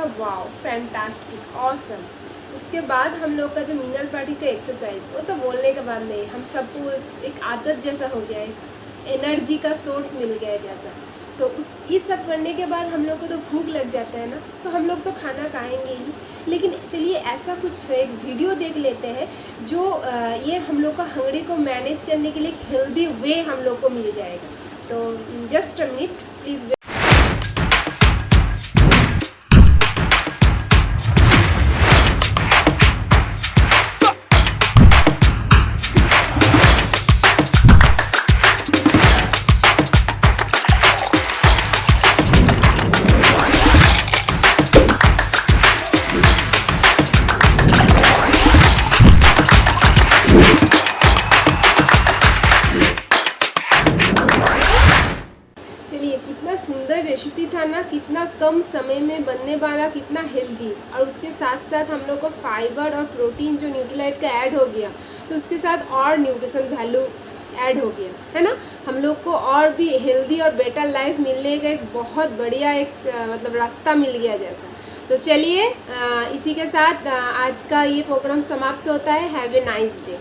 था वाओ फैंटास्टिक ऑसम। उसके बाद हम लोग का जो मीनल पार्टी का एक्सरसाइज, वो तो बोलने के बाद नहीं, हम सबको एक आदत जैसा हो गया, एक एनर्जी का सोर्स मिल गया जैसा। तो ये सब करने के बाद हम लोग को तो भूख लग जाता है ना, तो हम लोग तो खाना खाएंगे ही। लेकिन चलिए ऐसा कुछ एक वीडियो देख लेते हैं जो ये हम लोग का हंगरी को मैनेज करने के लिए एक हेल्दी वे हम लोग को मिल जाएगा। तो जस्ट अ मिनट प्लीज़। चलिए कितना सुंदर रेसिपी था ना, कितना कम समय में बनने वाला, कितना हेल्दी, और उसके साथ साथ हम लोग को फाइबर और प्रोटीन जो न्यूट्रीलाइट का ऐड हो गया, तो उसके साथ और न्यूट्रिशन वैल्यू ऐड हो गया है ना। हम लोग को और भी हेल्दी और बेटर लाइफ मिलने का एक बहुत बढ़िया एक मतलब रास्ता मिल गया जैसा। तो चलिए इसी के साथ आज का ये प्रोग्राम समाप्त होता है। Have a nice day.